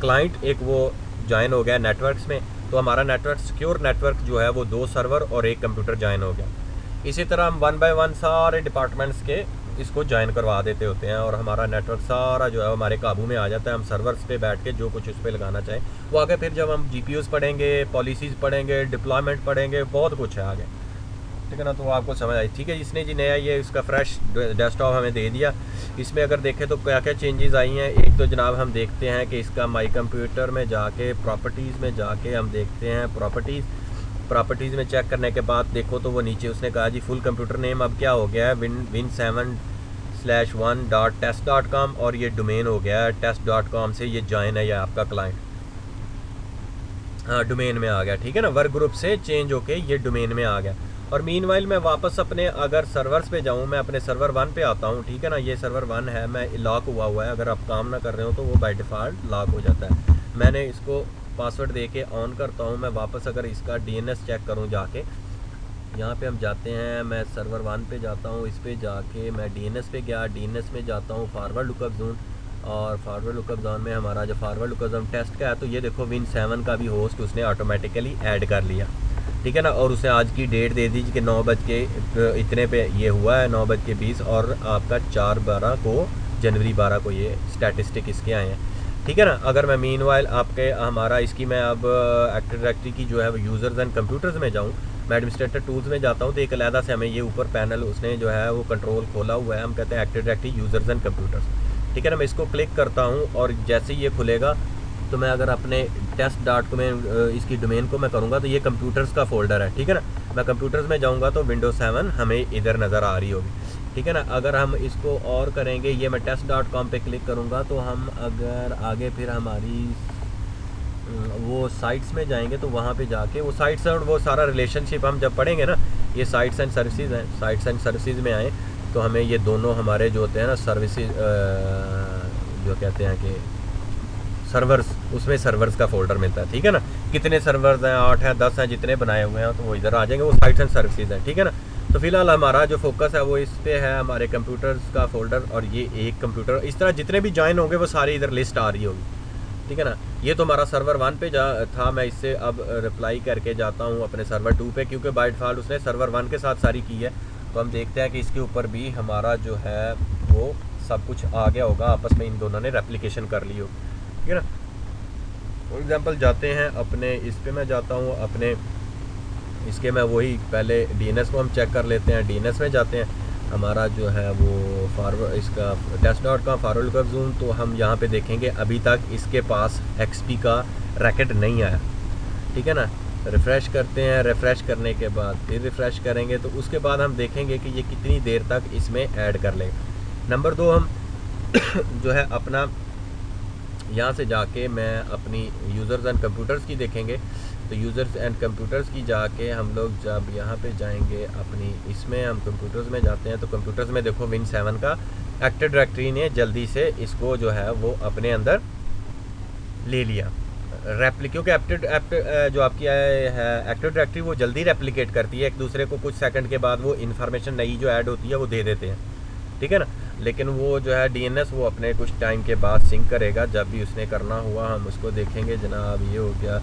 क्लाइंट एक वो ज्वाइन हो गया नेटवर्क्स में। तो हमारा नेटवर्क सिक्योर नेटवर्क जो है वो 2 सर्वर और 1 कंप्यूटर ज्वाइन हो गया। इसी तरह हम 1 बाय 1 सारे डिपार्टमेंट्स के इसको ज्वाइन करवा देते होते हैं और हमारा नेटवर्क सारा जो है हमारे काबू में आ जाता है। हम सर्वर्स पे बैठ के जो कुछ उस पर लगाना चाहें वो आगे, फिर जब हम GPUs पढ़ेंगे, पॉलिसीज़ पढ़ेंगे, डिप्लॉयमेंट पढ़ेंगे, बहुत कुछ है आगे, ठीक है ना। तो वो आपको समझ आई, ठीक है। जिसने जी नया ये इसका फ्रेश डेस्कटॉप हमें दे दिया, इसमें अगर देखें तो क्या क्या चेंजेस आई हैं। एक तो जनाब हम देखते हैं कि इसका माई कंप्यूटर में जाके प्रॉपर्टीज़ में जाके हम देखते हैं प्रॉपर्टीज़ में चेक करने के बाद देखो तो वो नीचे उसने कहा जी फुल कंप्यूटर नेम अब क्या हो गया है Win7/1.test.com और ये डोमेन हो गया है test.com से ये ज्वाइन है, या आपका क्लाइंट हाँ डोमेन में आ गया, ठीक है ना। वर्क ग्रुप से चेंज होके ये डोमेन में आ गया। और मीनवाइल मैं वापस अपने अगर सर्वर्स पे जाऊँ, मैं अपने सर्वर 1 पे आता हूँ, ठीक है ना। ये सर्वर 1 है, मैं लॉक हुआ है। अगर आप काम ना कर रहे हो तो वो बाय डिफ़ॉल्ट लॉक हो जाता है। मैंने इसको पासवर्ड दे के ऑन करता हूँ। मैं वापस अगर इसका DNS चेक करूँ जाके, यहाँ पे हम जाते हैं, मैं सर्वर 1 पे जाता हूँ, इस पे जाके मैं DNS पे गया, DNS में जाता हूँ फॉरवर्ड लुकअप जोन, और फॉरवर्ड लुकअप जोन में हमारा जो फॉरवर्ड लुकअप जोन टेस्ट का है, तो ये देखो Win7 का भी होस्ट उसने ऑटोमेटिकली ऐड कर लिया, ठीक है ना। और उसे आज की डेट दे दीजिए कि 9 बज के इतने पे ये हुआ है, 9:20 और आपका 4/12 को, जनवरी 12 को ये स्टैटिस्टिक इसके आए हैं। ठीक है ना। अगर मैं मीनवाइल आपके हमारा इसकी मैं अब एक्टिव डायरेक्टरी की जो है यूज़र्स एंड कंप्यूटर्स में जाऊँ, मैं एडमिनिस्ट्रेटर टूल्स में जाता हूँ तो एक अलहदा से हमें ये ऊपर पैनल उसने जो है वो कंट्रोल खोला हुआ है, हम कहते हैं active directory users and computers. ठीक है ना, मैं इसको क्लिक करता हूँ और जैसे ही ये खुलेगा तो मैं अगर अपने टेस्ट डॉट को मैं इसकी डोमेन को मैं करूँगा तो ये कंप्यूटर्स का फोल्डर है। ठीक है ना, मैं कंप्यूटर्स में जाऊँगा तो विंडोज 7 हमें इधर नज़र आ रही होगी। ठीक है ना, अगर हम इसको और करेंगे, ये मैं test.com पे क्लिक करूँगा तो हम अगर आगे फिर हमारी वो साइट्स में जाएंगे तो वहाँ पे जाके वो साइट्स और वो सारा रिलेशनशिप हम जब पढ़ेंगे ना, ये साइट्स एंड सर्विसेज हैं, साइट्स एंड सर्विसेज में आए तो हमें ये दोनों हमारे जो होते हैं ना सर्विसेज जो कहते हैं कि सर्वर्स, उसमें सर्वर्स का फोल्डर मिलता है। ठीक है ना, कितने सर्वर्स हैं, 8 हैं 10 हैं, जितने बनाए हुए हैं तो वो इधर आ जाएंगे, वो साइट्स एंड सर्विसेज हैं। ठीक है ना, तो फिलहाल हमारा जो फोकस है वो इस पे है, हमारे कंप्यूटर्स का फोल्डर और ये एक कंप्यूटर, इस तरह जितने भी ज्वाइन होंगे वो सारे इधर लिस्ट आ रही होगी। ठीक है ना, ये तो हमारा सर्वर 1 पे था, मैं इससे अब रिप्लाई करके जाता हूँ अपने सर्वर 2 पे, क्योंकि बाय डिफ़ॉल्ट उसने सर्वर 1 के साथ सारी की है। तो हम देखते हैं कि इसके ऊपर भी हमारा जो है वो सब कुछ आ गया होगा, आपस में इन दोनों ने रेप्लिकेशन कर ली हो। ठीक है ना, फॉर एग्ज़ाम्पल जाते हैं अपने इस पे, मैं जाता हूँ अपने इसके, मैं वही पहले डीएनएस को हम चेक कर लेते हैं। डीएनएस में जाते हैं, हमारा जो है वो फॉरवर्ड इसका test.com फॉरवर्ड कर जूम, तो हम यहाँ पे देखेंगे अभी तक इसके पास एक्सपी का रैकेट नहीं आया। ठीक है ना, रिफ़्रेश करते हैं, रिफ़्रेश करने के बाद फिर रिफ़्रेश करेंगे तो उसके बाद हम देखेंगे कि ये कितनी देर तक इसमें ऐड कर लेगा। नंबर 2, हम जो है अपना यहाँ से जाके मैं अपनी यूज़र्स एंड कंप्यूटर्स की देखेंगे। तो यूज़र्स एंड कंप्यूटर्स की जाके हम लोग जब यहाँ पे जाएंगे अपनी इसमें, हम कंप्यूटर्स में जाते हैं तो कंप्यूटर्स में देखो विन 7 का एक्टिव डायरेक्टरी ने जल्दी से इसको जो है वो अपने अंदर ले लिया क्योंकि जो आपकी है एक्टिव डायरेक्टरी वो जल्दी रेप्लिकेट करती है एक दूसरे को, कुछ सेकंड के बाद वो इन्फॉर्मेशन नई जो ऐड होती है वो दे देते हैं। ठीक है ना, लेकिन वो जो है डीएनएस वो अपने कुछ टाइम के बाद सिंक करेगा, जब भी उसने करना हुआ हम उसको देखेंगे। जनाब ये हो गया,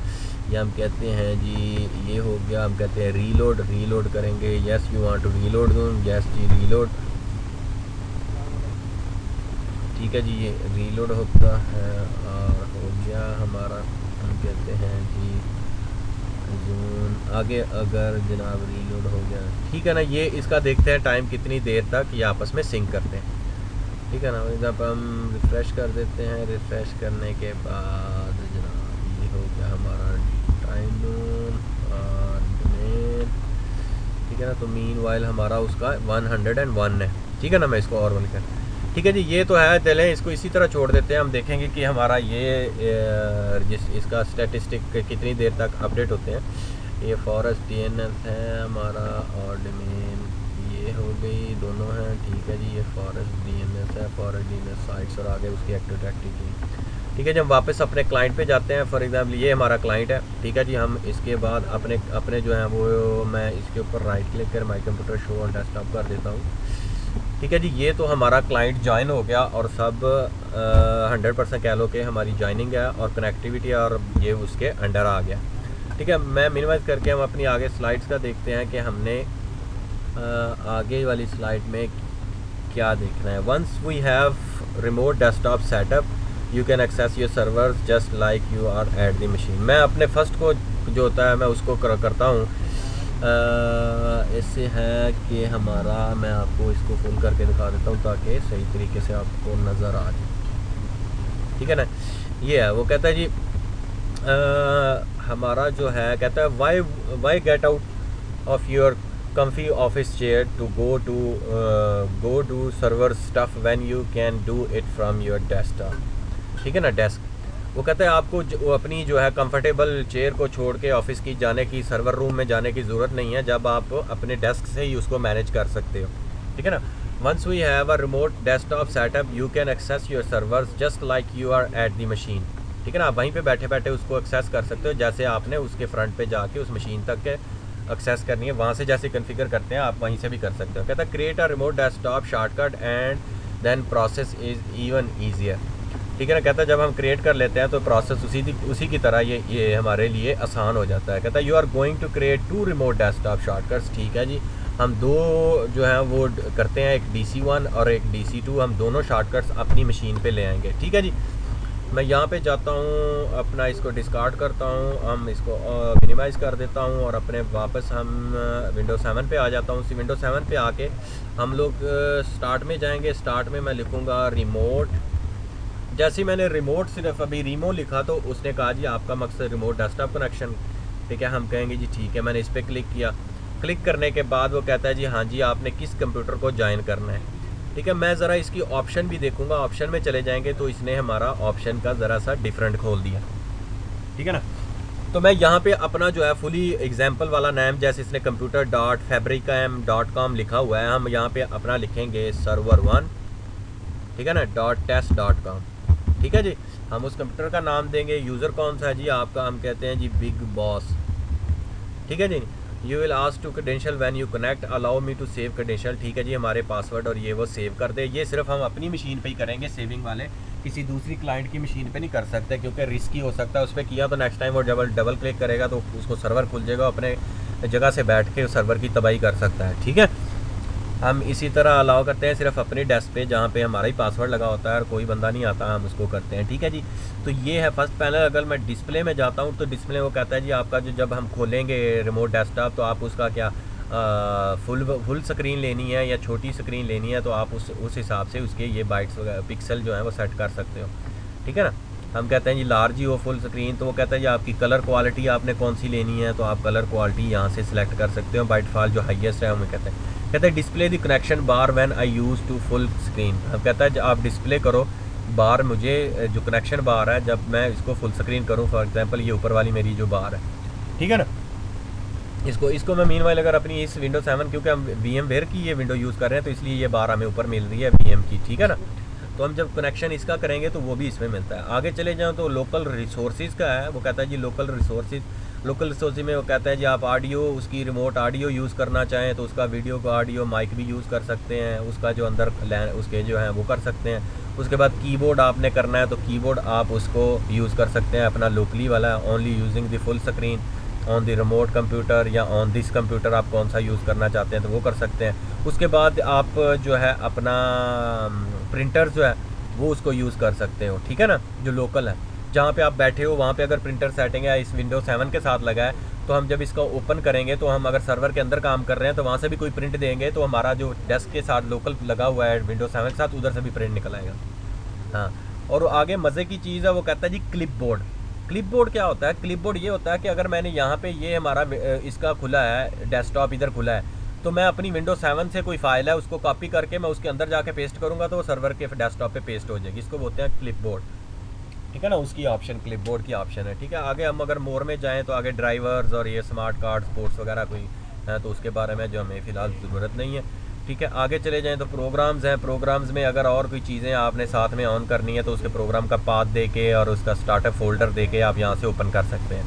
ये हम कहते हैं जी ये हो गया, हम कहते हैं रीलोड करेंगे। Yes you want to reload दूँ, यस जी रीलोड। ठीक है जी, ये रीलोड होता है और हो गया हमारा, हम कहते हैं जी जून आगे, अगर जनाब रीलोड हो गया। ठीक है ना, ये इसका देखते हैं टाइम कितनी देर तक ये आपस में सिंक करते हैं। ठीक है ना, जब हम रिफ़्रेश कर देते हैं, रिफ़्रेश करने के बाद जनाब ये हो गया हमारा टाइम और डोमेन। ठीक है ना, तो मीनवाइल हमारा उसका 101 है। ठीक है ना, मैं इसको और वन कर, ठीक है जी, ये तो है, चलें इसको इसी तरह छोड़ देते हैं। हम देखेंगे कि हमारा ये इसका स्टैटिस्टिक कितनी देर तक अपडेट होते हैं। ये फॉरेस्ट डीएनएस है हमारा और डोमेन ये हो गई, दोनों हैं। ठीक है जी, ये फॉरेस्ट डीएनएस है, फॉरेस्ट डीएनएस साइट्स और आगे उसकी एक्टिव डायरेक्टरी की। ठीक है, जब वापस अपने क्लाइंट पे जाते हैं, फॉर एग्जांपल ये हमारा क्लाइंट है। ठीक है जी, हम इसके बाद अपने जो है वो मैं इसके ऊपर राइट क्लिक कर my computer show on desktop कर देता हूँ। ठीक है जी, ये तो हमारा क्लाइंट ज्वाइन हो गया और सब 100% कह लो कि हमारी ज्वाइनिंग है और कनेक्टिविटी और ये उसके अंडर आ गया। ठीक है, मैं मिनिमाइज़ करके हम अपनी आगे स्लाइड्स का देखते हैं कि हमने आगे वाली स्लाइड में क्या देखना है। Once we have remote desktop setup you can access your servers just like you are at the machine. मैं अपने फर्स्ट को जो होता है मैं उसको करता हूँ। इससे है कि हमारा, मैं आपको इसको फुल करके दिखा देता हूँ ताकि सही तरीके से आपको नज़र आ जाए। ठीक है ना, ये है, वो कहता है जी हमारा जो है कहता है why get out of your comfy office chair to go do server stuff when you can do it from your desktop। ठीक है ना, डेस्क, वो कहता है आपको वो अपनी जो है कंफर्टेबल चेयर को छोड़ के ऑफिस की जाने की, सर्वर रूम में जाने की ज़रूरत नहीं है, जब आप अपने डेस्क से ही उसको मैनेज कर सकते हो। ठीक है ना, once we have a remote desktop setup you can access your servers just like you are at the machine. ठीक है ना, आप वहीं पे बैठे बैठे उसको एक्सेस कर सकते हो, जैसे आपने उसके फ्रंट पे जाके उस मशीन तक के एक्सेस करनी है, वहाँ से जैसे कॉन्फ़िगर करते हैं आप वहीं से भी कर सकते हो। कहता है create a remote desktop shortcut and then process is even easier. ठीक है ना, कहता है जब हम क्रिएट कर लेते हैं तो प्रोसेस उसी की तरह ये हमारे लिए आसान हो जाता है। कहता है you are going to create 2 remote desktop shortcuts. ठीक है जी, हम 2 जो हैं वो करते हैं, एक DC1 और एक DC2, हम दोनों शॉर्टकट्स अपनी मशीन पे ले आएंगे। ठीक है जी, मैं यहाँ पे जाता हूँ, अपना इसको डिस्कार्ड करता हूँ, हम इसको मिनिमाइज़ कर देता हूँ और अपने वापस हम विंडो 7 पे आ जाता हूँ। उसी विंडो 7 पे आके हम लोग स्टार्ट में जाएंगे। स्टार्ट में मैं लिखूँगा रिमोट। जैसे ही मैंने रिमोट सिर्फ अभी रिमो लिखा तो उसने कहा जी आपका मकसद रिमोट डेस्कटॉप कनेक्शन, ठीक है। हम कहेंगे जी ठीक है। मैंने इस पर क्लिक किया। क्लिक करने के बाद वो कहता है जी हाँ जी आपने किस कंप्यूटर को ज्वाइन करना है, ठीक है। मैं ज़रा इसकी ऑप्शन भी देखूंगा। ऑप्शन में चले जाएंगे तो इसने हमारा ऑप्शन का ज़रा सा डिफरेंट खोल दिया, ठीक है ना। तो मैं यहाँ पे अपना जो है फुली एग्जाम्पल वाला नाम, जैसे इसने computer.fabricam.com लिखा हुआ है, हम यहाँ पे अपना लिखेंगे server1, ठीक है ना, .test.com, ठीक है जी। हम उस कंप्यूटर का नाम देंगे। यूज़र कौन सा है जी आपका, हम कहते हैं जी बिग बॉस, ठीक है जी। You will ask to credential when you connect, allow me to save credential, ठीक है जी। हमारे पासवर्ड और ये वो सेव कर दे। ये सिर्फ हम अपनी मशीन पे ही करेंगे सेविंग वाले, किसी दूसरी क्लाइंट की मशीन पे नहीं कर सकते क्योंकि रिस्की हो सकता है। उस पर किया तो नेक्स्ट टाइम वो डबल क्लिक करेगा तो उसको सर्वर खुल जाएगा, अपने जगह से बैठ के सर्वर की तबाही कर सकता है, ठीक है। हम इसी तरह अलाउ करते हैं सिर्फ अपनी डेस्क पे जहाँ पे हमारा ही पासवर्ड लगा होता है और कोई बंदा नहीं आता, हम उसको करते हैं, ठीक है जी। तो ये है फर्स्ट पैनल। अगर मैं डिस्प्ले में जाता हूँ तो डिस्प्ले वो कहता है जी आपका जो, जब हम खोलेंगे रिमोट डेस्कटॉप तो आप उसका क्या फुल स्क्रीन लेनी है या छोटी स्क्रीन लेनी है, तो आप उस हिसाब से उसके ये बाइट्स पिक्सल जो है वो सेट कर सकते हो, ठीक है ना। हम कहते हैं जी लार्ज ही हो फुल स्क्रीन, तो वो कहता है जी आपकी कलर क्वालिटी आपने कौन सी लेनी है, तो आप कलर क्वालिटी यहाँ से सिलेक्ट कर सकते हो। बाय डिफ़ॉल्ट जो हाईएस्ट है हमें कहते हैं display the connection bar when I use to full screen. हम कहता है आप डिस्प्ले करो बार, मुझे जो कनेक्शन बार है जब मैं इसको फुल स्क्रीन करूँ, फॉर एग्जांपल ये ऊपर वाली मेरी जो बार है, ठीक है ना। इसको मैं मीनवाइल अगर अपनी इस विंडो 7, क्योंकि हम VMware की ये विंडो यूज़ कर रहे हैं तो इसलिए ये बार हमें ऊपर मिल रही है VM की, ठीक है ना। तो हम जब कनेक्शन इसका करेंगे तो वो भी इसमें मिलता है। आगे चले जाओ तो लोकल रिसोर्सेज का है, वो कहता है जी लोकल रिसोर्सेज में वो कहता है जी आप ऑडियो, उसकी रिमोट ऑडियो यूज़ करना चाहें तो उसका वीडियो का ऑडियो माइक भी यूज़ कर सकते हैं, उसका जो अंदर उसके जो है वो कर सकते हैं। उसके बाद कीबोर्ड आपने करना है तो कीबोर्ड आप उसको यूज़ कर सकते हैं अपना लोकली वाला, only using the full screen on the remote computer या ऑन दिस कंप्यूटर, आप कौन सा यूज़ करना चाहते हैं तो वो कर सकते हैं। उसके बाद आप जो है अपना प्रिंटर जो है वो उसको यूज़ कर सकते हो, ठीक है ना, जो लोकल है जहाँ पे आप बैठे हो वहाँ पे अगर प्रिंटर सेटिंग है इस विंडो 7 के साथ लगा है तो हम जब इसका ओपन करेंगे तो हम अगर सर्वर के अंदर काम कर रहे हैं तो वहाँ से भी कोई प्रिंट देंगे तो हमारा जो डेस्क के साथ लोकल लगा हुआ है विंडो 7 के साथ उधर से भी प्रिंट निकल आएगा। हाँ, और आगे मज़े की चीज़ है, वो कहता है जी क्लिपबोर्ड क्या होता है। क्लिपबोर्ड ये होता है कि अगर मैंने यहाँ पे ये हमारा इसका खुला है, डेस्कटॉप इधर खुला है, तो मैं अपनी विंडो 7 से कोई फाइल है उसको कॉपी करके मैं उसके अंदर जाके पेस्ट करूँगा तो वो सर्वर के डेस्कटॉप पे पेस्ट हो जाएगी। इसको बोलते हैं क्लिपबोर्ड, ठीक है ना, उसकी ऑप्शन क्लिपबोर्ड की ऑप्शन है, ठीक है। आगे हम अगर मोर में जाएँ तो आगे ड्राइवर्स और ये स्मार्ट कार्ड स्पोर्ट्स वगैरह कोई है तो उसके बारे में जो हमें फ़िलहाल ज़रूरत नहीं है, ठीक है। आगे चले जाएँ तो प्रोग्राम्स हैं। प्रोग्राम्स में अगर और कोई चीज़ें आपने साथ में ऑन करनी है तो उसके प्रोग्राम का पाथ दे के और उसका स्टार्टअप फोल्डर दे के आप यहाँ से ओपन कर सकते हैं,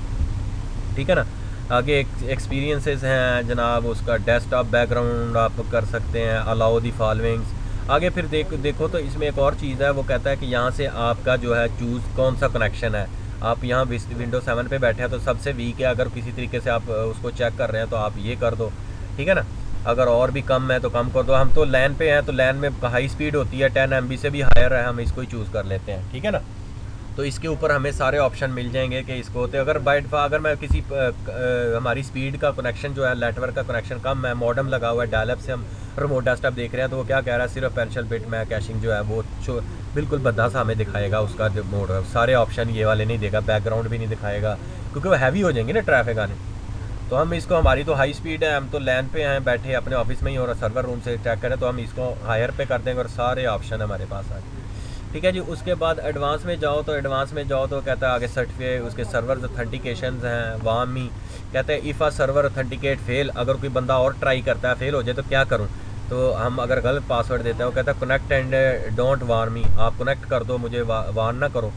ठीक है ना। आगे एक्सपीरियंसेस हैं जनाब, उसका डेस्कटॉप बैकग्राउंड आप कर सकते हैं, अलाउ दी फॉलोइंग्स। आगे फिर देखो तो इसमें एक और चीज़ है, वो कहता है कि यहाँ से आपका जो है चूज़ कौन सा कनेक्शन है। आप यहाँ विंडो 7 पे बैठे हैं तो सबसे वीक है, अगर किसी तरीके से आप उसको चेक कर रहे हैं तो आप ये कर दो, ठीक है ना। अगर और भी कम है तो कम कर दो। हम तो लैन पे हैं तो लैन में हाई स्पीड होती है, 10 MB से भी हायर है, हम इसको ही चूज़ कर लेते हैं, ठीक है ना। तो इसके ऊपर हमें सारे ऑप्शन मिल जाएंगे कि इसको होते अगर अगर मैं किसी हमारी स्पीड का कनेक्शन जो है नेटवर्क का कनेक्शन कम है, मॉडम लगा हुआ है, डायलअप से हम रिमोट डेस्कटॉप देख रहे हैं तो वो क्या कह रहा है सिर्फ पेंशियल बिट में कैशिंग जो है वो बिल्कुल भद्दा सा हमें दिखाएगा। उसका जो मोड है सारे ऑप्शन ये वाले नहीं देगा, बैकग्राउंड भी नहीं दिखाएगा क्योंकि वो हैवी हो जाएंगे ना ट्रैफिक आने। तो हम इसको, हमारी तो हाई स्पीड है, हम तो लैन पे हैं बैठे अपने ऑफिस में ही और सर्वर रूम से चेक करें तो हम इसको हायर पे कर देंगे और सारे ऑप्शन हमारे पास आ जाए, ठीक है जी। उसके बाद एडवांस में जाओ तो कहता है आगे सर्टिफिकेट, उसके सर्वर ऑथेंटिकेशन हैं। वामी कहते हैं if a server authenticate fail, अगर कोई बंदा और ट्राई करता है फेल हो जाए तो क्या करूँ, तो हम अगर गलत पासवर्ड देते हैं वो कहता है कनेक्ट एंड डोंट वार्न मी, आप कनेक्ट कर दो, मुझे वार्न ना करो।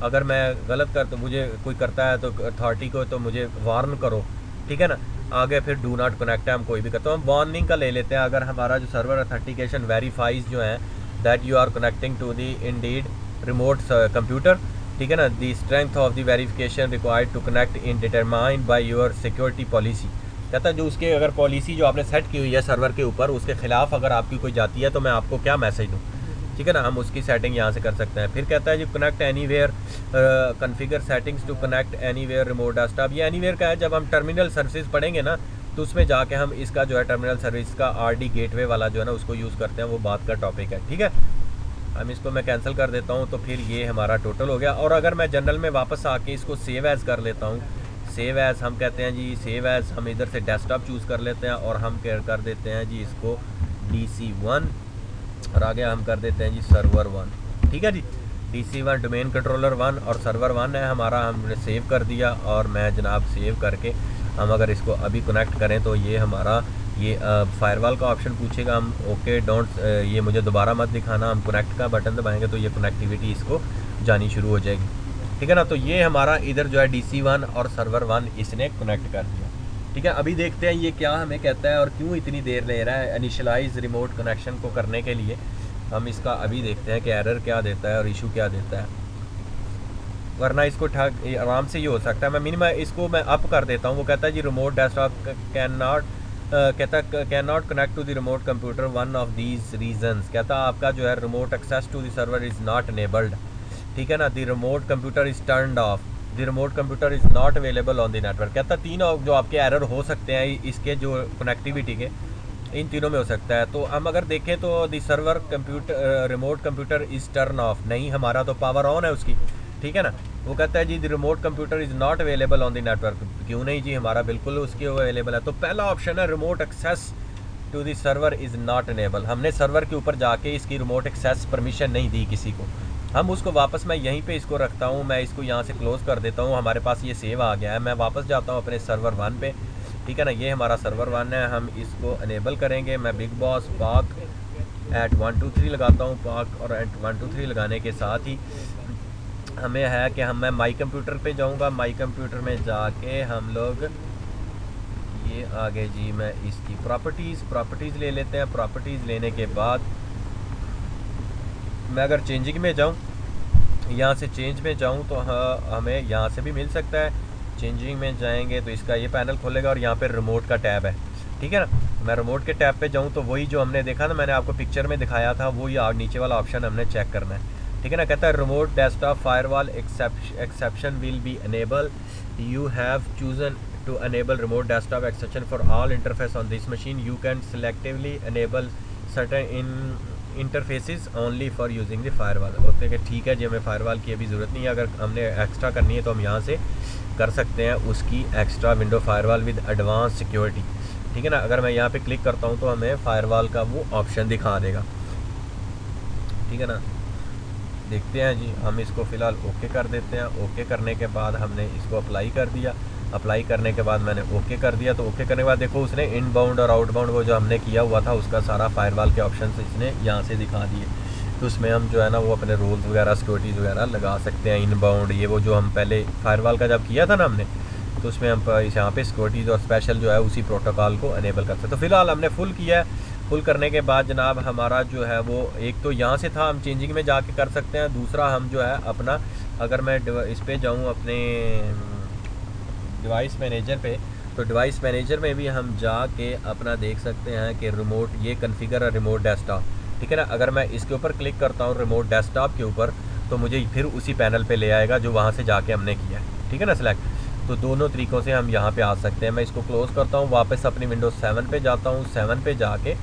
अगर मैं गलत कर तो मुझे कोई करता है तो अथॉरिटी को तो मुझे वार्न करो, ठीक है ना। आगे फिर डू नॉट कनेक्ट है, हम कोई भी करते हैं, हम वार्निंग का ले लेते हैं। अगर हमारा जो सर्वर ऑथेंटिकेशन वेरीफाइज जो है that you are connecting to the indeed remote computer, ठीक है ना, the strength of the verification required to connect in determined by your security policy. कहता है जो उसके अगर पॉलिसी जो आपने सेट की हुई है सर्वर के ऊपर उसके ख़िलाफ़ अगर आपकी कोई जाती है तो मैं आपको क्या मैसेज दूँ, ठीक है ना, हम उसकी सेटिंग यहाँ से कर सकते हैं। फिर कहता है जी connect anywhere, configure settings to connect anywhere remote desktop. ये एनीवेयर का है, जब हम टर्मिनल सर्विस पढ़ेंगे ना तो उसमें जाके हम इसका जो है टर्मिनल सर्विस का आरडी गेटवे वाला जो है ना उसको यूज़ करते हैं, वो बात का टॉपिक है। ठीक है, हम इसको मैं कैंसिल कर देता हूँ, तो फिर ये हमारा टोटल हो गया। और अगर मैं जनरल में वापस आके इसको सेव एज़ कर लेता हूँ, सेव एज़ हम कहते हैं जी, सेव एज़ हम इधर से डेस्कटॉप चूज़ कर लेते हैं और हम क्या कर देते हैं जी इसको DC1 और आगे हम कर देते हैं जी सर्वर 1। ठीक है जी, DC1 डोमेन कंट्रोलर 1 और सर्वर 1 है हमारा, हमने सेव कर दिया। और मैं जनाब सेव करके हम अगर इसको अभी कनेक्ट करें तो ये हमारा ये फायरवॉल का ऑप्शन पूछेगा, हम ओके डोंट ये मुझे दोबारा मत दिखाना, हम कनेक्ट का बटन दबाएंगे तो ये कनेक्टिविटी इसको जानी शुरू हो जाएगी। ठीक है ना, तो ये हमारा इधर जो है DC1 और सर्वर 1 इसने कनेक्ट कर दिया। ठीक है, अभी देखते हैं ये क्या हमें कहता है और क्यों इतनी देर ले रहा है इनिशियलाइज रिमोट कनेक्शन को करने के लिए। हम इसका अभी देखते हैं कि एरर क्या देता है और इशू क्या देता है, वरना इसको ठग आराम से ये हो सकता है। मैं मिनिमम इसको मैं अप कर देता हूँ। वो कहता है जी रिमोट डेस्कटॉप कैन नॉट कहता है can not connect to the remote computer one of these reasons. कहता है आपका जो है remote access to the server is not enabled. ठीक है ना, the remote computer is turned off, the remote computer is not available on the network. कहता है तीन जो आपके एरर हो सकते हैं इसके जो कनेक्टिविटी के, इन तीनों में हो सकता है। तो हम अगर देखें तो the server computer remote computer is turn off, नहीं हमारा तो पावर ऑन है उसकी। ठीक है ना, वो कहता है जी the remote computer is not available on the network. क्यों नहीं जी, हमारा बिल्कुल उसके अवेलेबल है। तो पहला ऑप्शन है remote access to the server is not enable, हमने सर्वर के ऊपर जाके इसकी रिमोट एक्सेस परमिशन नहीं दी किसी को। हम उसको वापस मैं यहीं पे इसको रखता हूँ, मैं इसको यहाँ से क्लोज़ कर देता हूँ, हमारे पास ये सेव आ गया है। मैं वापस जाता हूँ अपने सर्वर 1 पे। ठीक है ना, ये हमारा सर्वर 1 है, हम इसको अनेबल करेंगे। मैं बिग बॉस पाक एट 123 लगाता हूँ, पाक और एट 123 लगाने के साथ ही हमें है कि मैं माई कंप्यूटर पे जाऊंगा। माई कंप्यूटर में जाके हम लोग ये आगे जी मैं इसकी प्रॉपर्टीज़ ले लेते हैं। प्रॉपर्टीज़ लेने के बाद मैं अगर चेंजिंग में जाऊं, यहाँ से चेंज में जाऊं तो हमें यहाँ से भी मिल सकता है। चेंजिंग में जाएंगे तो इसका ये पैनल खोलेगा और यहाँ पे रिमोट का टैब है। ठीक है ना, मैं रिमोट के टैब पे जाऊँ तो वही जो हमने देखा ना, मैंने आपको पिक्चर में दिखाया था, वही नीचे वाला ऑप्शन हमने चेक करना है। ठीक है ना, कहता है remote desktop firewall exception will be enable, you have chosen to enable remote desktop exception for all interface on this machine, you can selectively enable certain interfaces only for using the firewall. Okay कि ठीक है जी, हमें firewall की अभी ज़रूरत नहीं है, अगर हमने एक्स्ट्रा करनी है तो हम यहाँ से कर सकते हैं उसकी extra window firewall with advance security. ठीक है ना, अगर मैं यहाँ पे क्लिक करता हूँ तो हमें फायरवॉल का वो ऑप्शन दिखा देगा। ठीक है ना, देखते हैं जी, हम इसको फ़िलहाल ओके कर देते हैं। ओके करने के बाद हमने इसको अप्लाई कर दिया। अप्लाई करने के बाद मैंने ओके कर दिया। तो ओके करने के बाद देखो उसने इनबाउंड और आउटबाउंड वो जो हमने किया हुआ था उसका सारा फायरवॉल के ऑप्शन इसने यहाँ से दिखा दिए। तो उसमें हम जो है ना वो अपने रूल्स वगैरह सिक्योरिटीज़ वगैरह लगा सकते हैं। इनबाउंड ये वो जो हम पहले फायरवॉल का जब किया था ना हमने, तो उसमें हम यहाँ पे सिक्योरिटीज़ और स्पेशल जो है उसी प्रोटोकॉल को अनेबल कर सकते हैं। तो फिलहाल हमने फुल किया है। फुल करने के बाद जनाब हमारा जो है वो एक तो यहाँ से था, हम चेंजिंग में जाके कर सकते हैं। दूसरा हम जो है अपना, अगर मैं इस पर जाऊँ अपने डिवाइस मैनेजर पे, तो डिवाइस मैनेजर में भी हम जाके अपना देख सकते हैं कि रिमोट ये कॉन्फ़िगर रिमोट डेस्कटॉप। ठीक है ना, अगर मैं इसके ऊपर क्लिक करता हूँ रिमोट डेस्कटॉप के ऊपर, तो मुझे फिर उसी पैनल पे ले आएगा जो वहाँ से जाके हमने किया है। ठीक है ना, सेलेक्ट। तो दोनों तरीक़ों से हम यहाँ पे आ सकते हैं। मैं इसको क्लोज़ करता हूँ, वापस अपनी विंडोज़ 7 पे जाता हूँ। 7 पे जाके,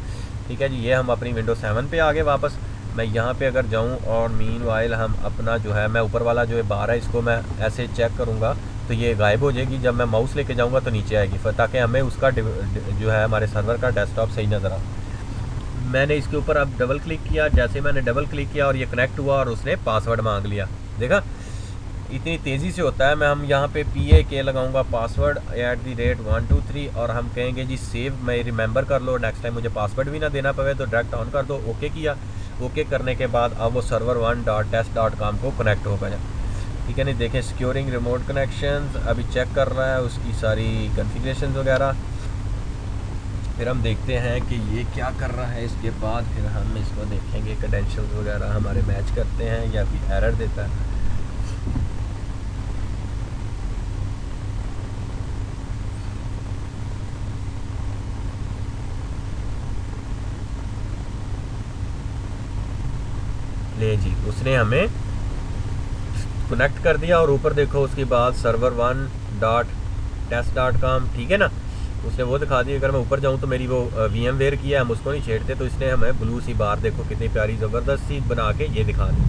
ठीक है जी, ये हम अपनी विंडोज़ 7 पे आ गए वापस। मैं यहाँ पे अगर जाऊँ और मीनवाइल हम अपना जो है, मैं ऊपर वाला जो है बार है इसको मैं ऐसे चेक करूँगा तो ये गायब हो जाएगी। जब मैं माउस लेके जाऊँगा तो नीचे आएगी, ताकि हमें उसका जो है हमारे सर्वर का डेस्कटॉप सही नज़र आ। मैंने इसके ऊपर अब डबल क्लिक किया, जैसे मैंने डबल क्लिक किया और ये कनेक्ट हुआ और उसने पासवर्ड मांग लिया। देखा इतनी तेज़ी से होता है। मैं हम यहाँ पे PAK लगाऊंगा पासवर्ड @123 और हम कहेंगे जी सेव, मैं रिमेंबर कर लो, नेक्स्ट टाइम मुझे पासवर्ड भी ना देना पड़े, तो डायरेक्ट ऑन कर दो। ओके किया। ओके करने के बाद अब वो server1.test.com को कनेक्ट हो गया। ठीक है नहीं, देखें सिक्योरिंग रिमोट कनेक्शंस अभी चेक कर रहा है उसकी सारी कॉन्फ़िगरेशंस वगैरह। फिर हम देखते हैं कि ये क्या कर रहा है। इसके बाद फिर हम इसको देखेंगे क्रेडेंशियल्स वगैरह हमारे मैच करते हैं या फिर एरर देता है। ले जी, उसने हमें कनेक्ट कर दिया। और ऊपर देखो उसके बाद server1.test.com, ठीक है ना, उसने वो दिखा दी। अगर मैं ऊपर जाऊँ तो मेरी वो VMware की है, हम उसको नहीं छेड़ते, तो इसने हमें ब्लू सी बार देखो कितनी प्यारी ज़बरदस्त सी बना के ये दिखा दी,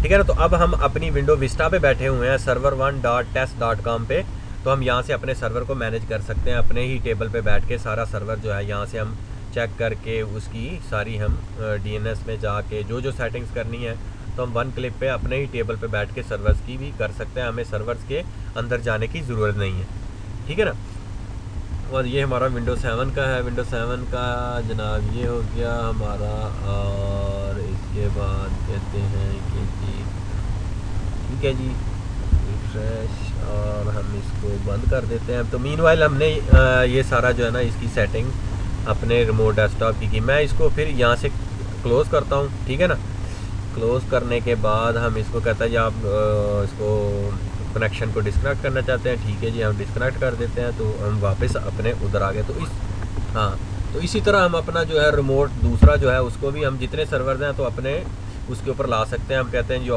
ठीक है ना। तो अब हम अपनी विंडो विस्टा पे बैठे हुए हैं server1.test.com पे। तो हम यहाँ से अपने सर्वर को मैनेज कर सकते हैं, अपने ही टेबल पे बैठ के सारा सर्वर जो है यहाँ से हम चेक करके उसकी सारी हम DNS में जाके जो जो सेटिंग्स करनी है तो हम वन क्लिक पे अपने ही टेबल पे बैठ के सर्वर्स की भी कर सकते हैं, हमें सर्वर्स के अंदर जाने की ज़रूरत नहीं है, ठीक है ना। और ये हमारा विंडो 7 का है। विंडो 7 का जनाब ये हो गया हमारा। और इसके बाद कहते हैं कि जी ठीक है जी, रिफ्रेश, और हम इसको बंद कर देते हैं। तो मीनवाइल हमने ये सारा जो है ना इसकी सेटिंग अपने रिमोट डेस्कटॉप की। मैं इसको फिर यहाँ से क्लोज़ करता हूँ, ठीक है ना। क्लोज़ करने के बाद हम इसको कहता है जी आप इसको कनेक्शन को डिस्कनेक्ट करना चाहते हैं, ठीक है जी, हम डिस्कनेक्ट कर देते हैं। तो हम वापस अपने उधर आ गए। तो तो इसी तरह हम अपना जो है रिमोट दूसरा जो है उसको भी हम जितने सर्वर हैं तो अपने उसके ऊपर ला सकते हैं। हम कहते हैं जी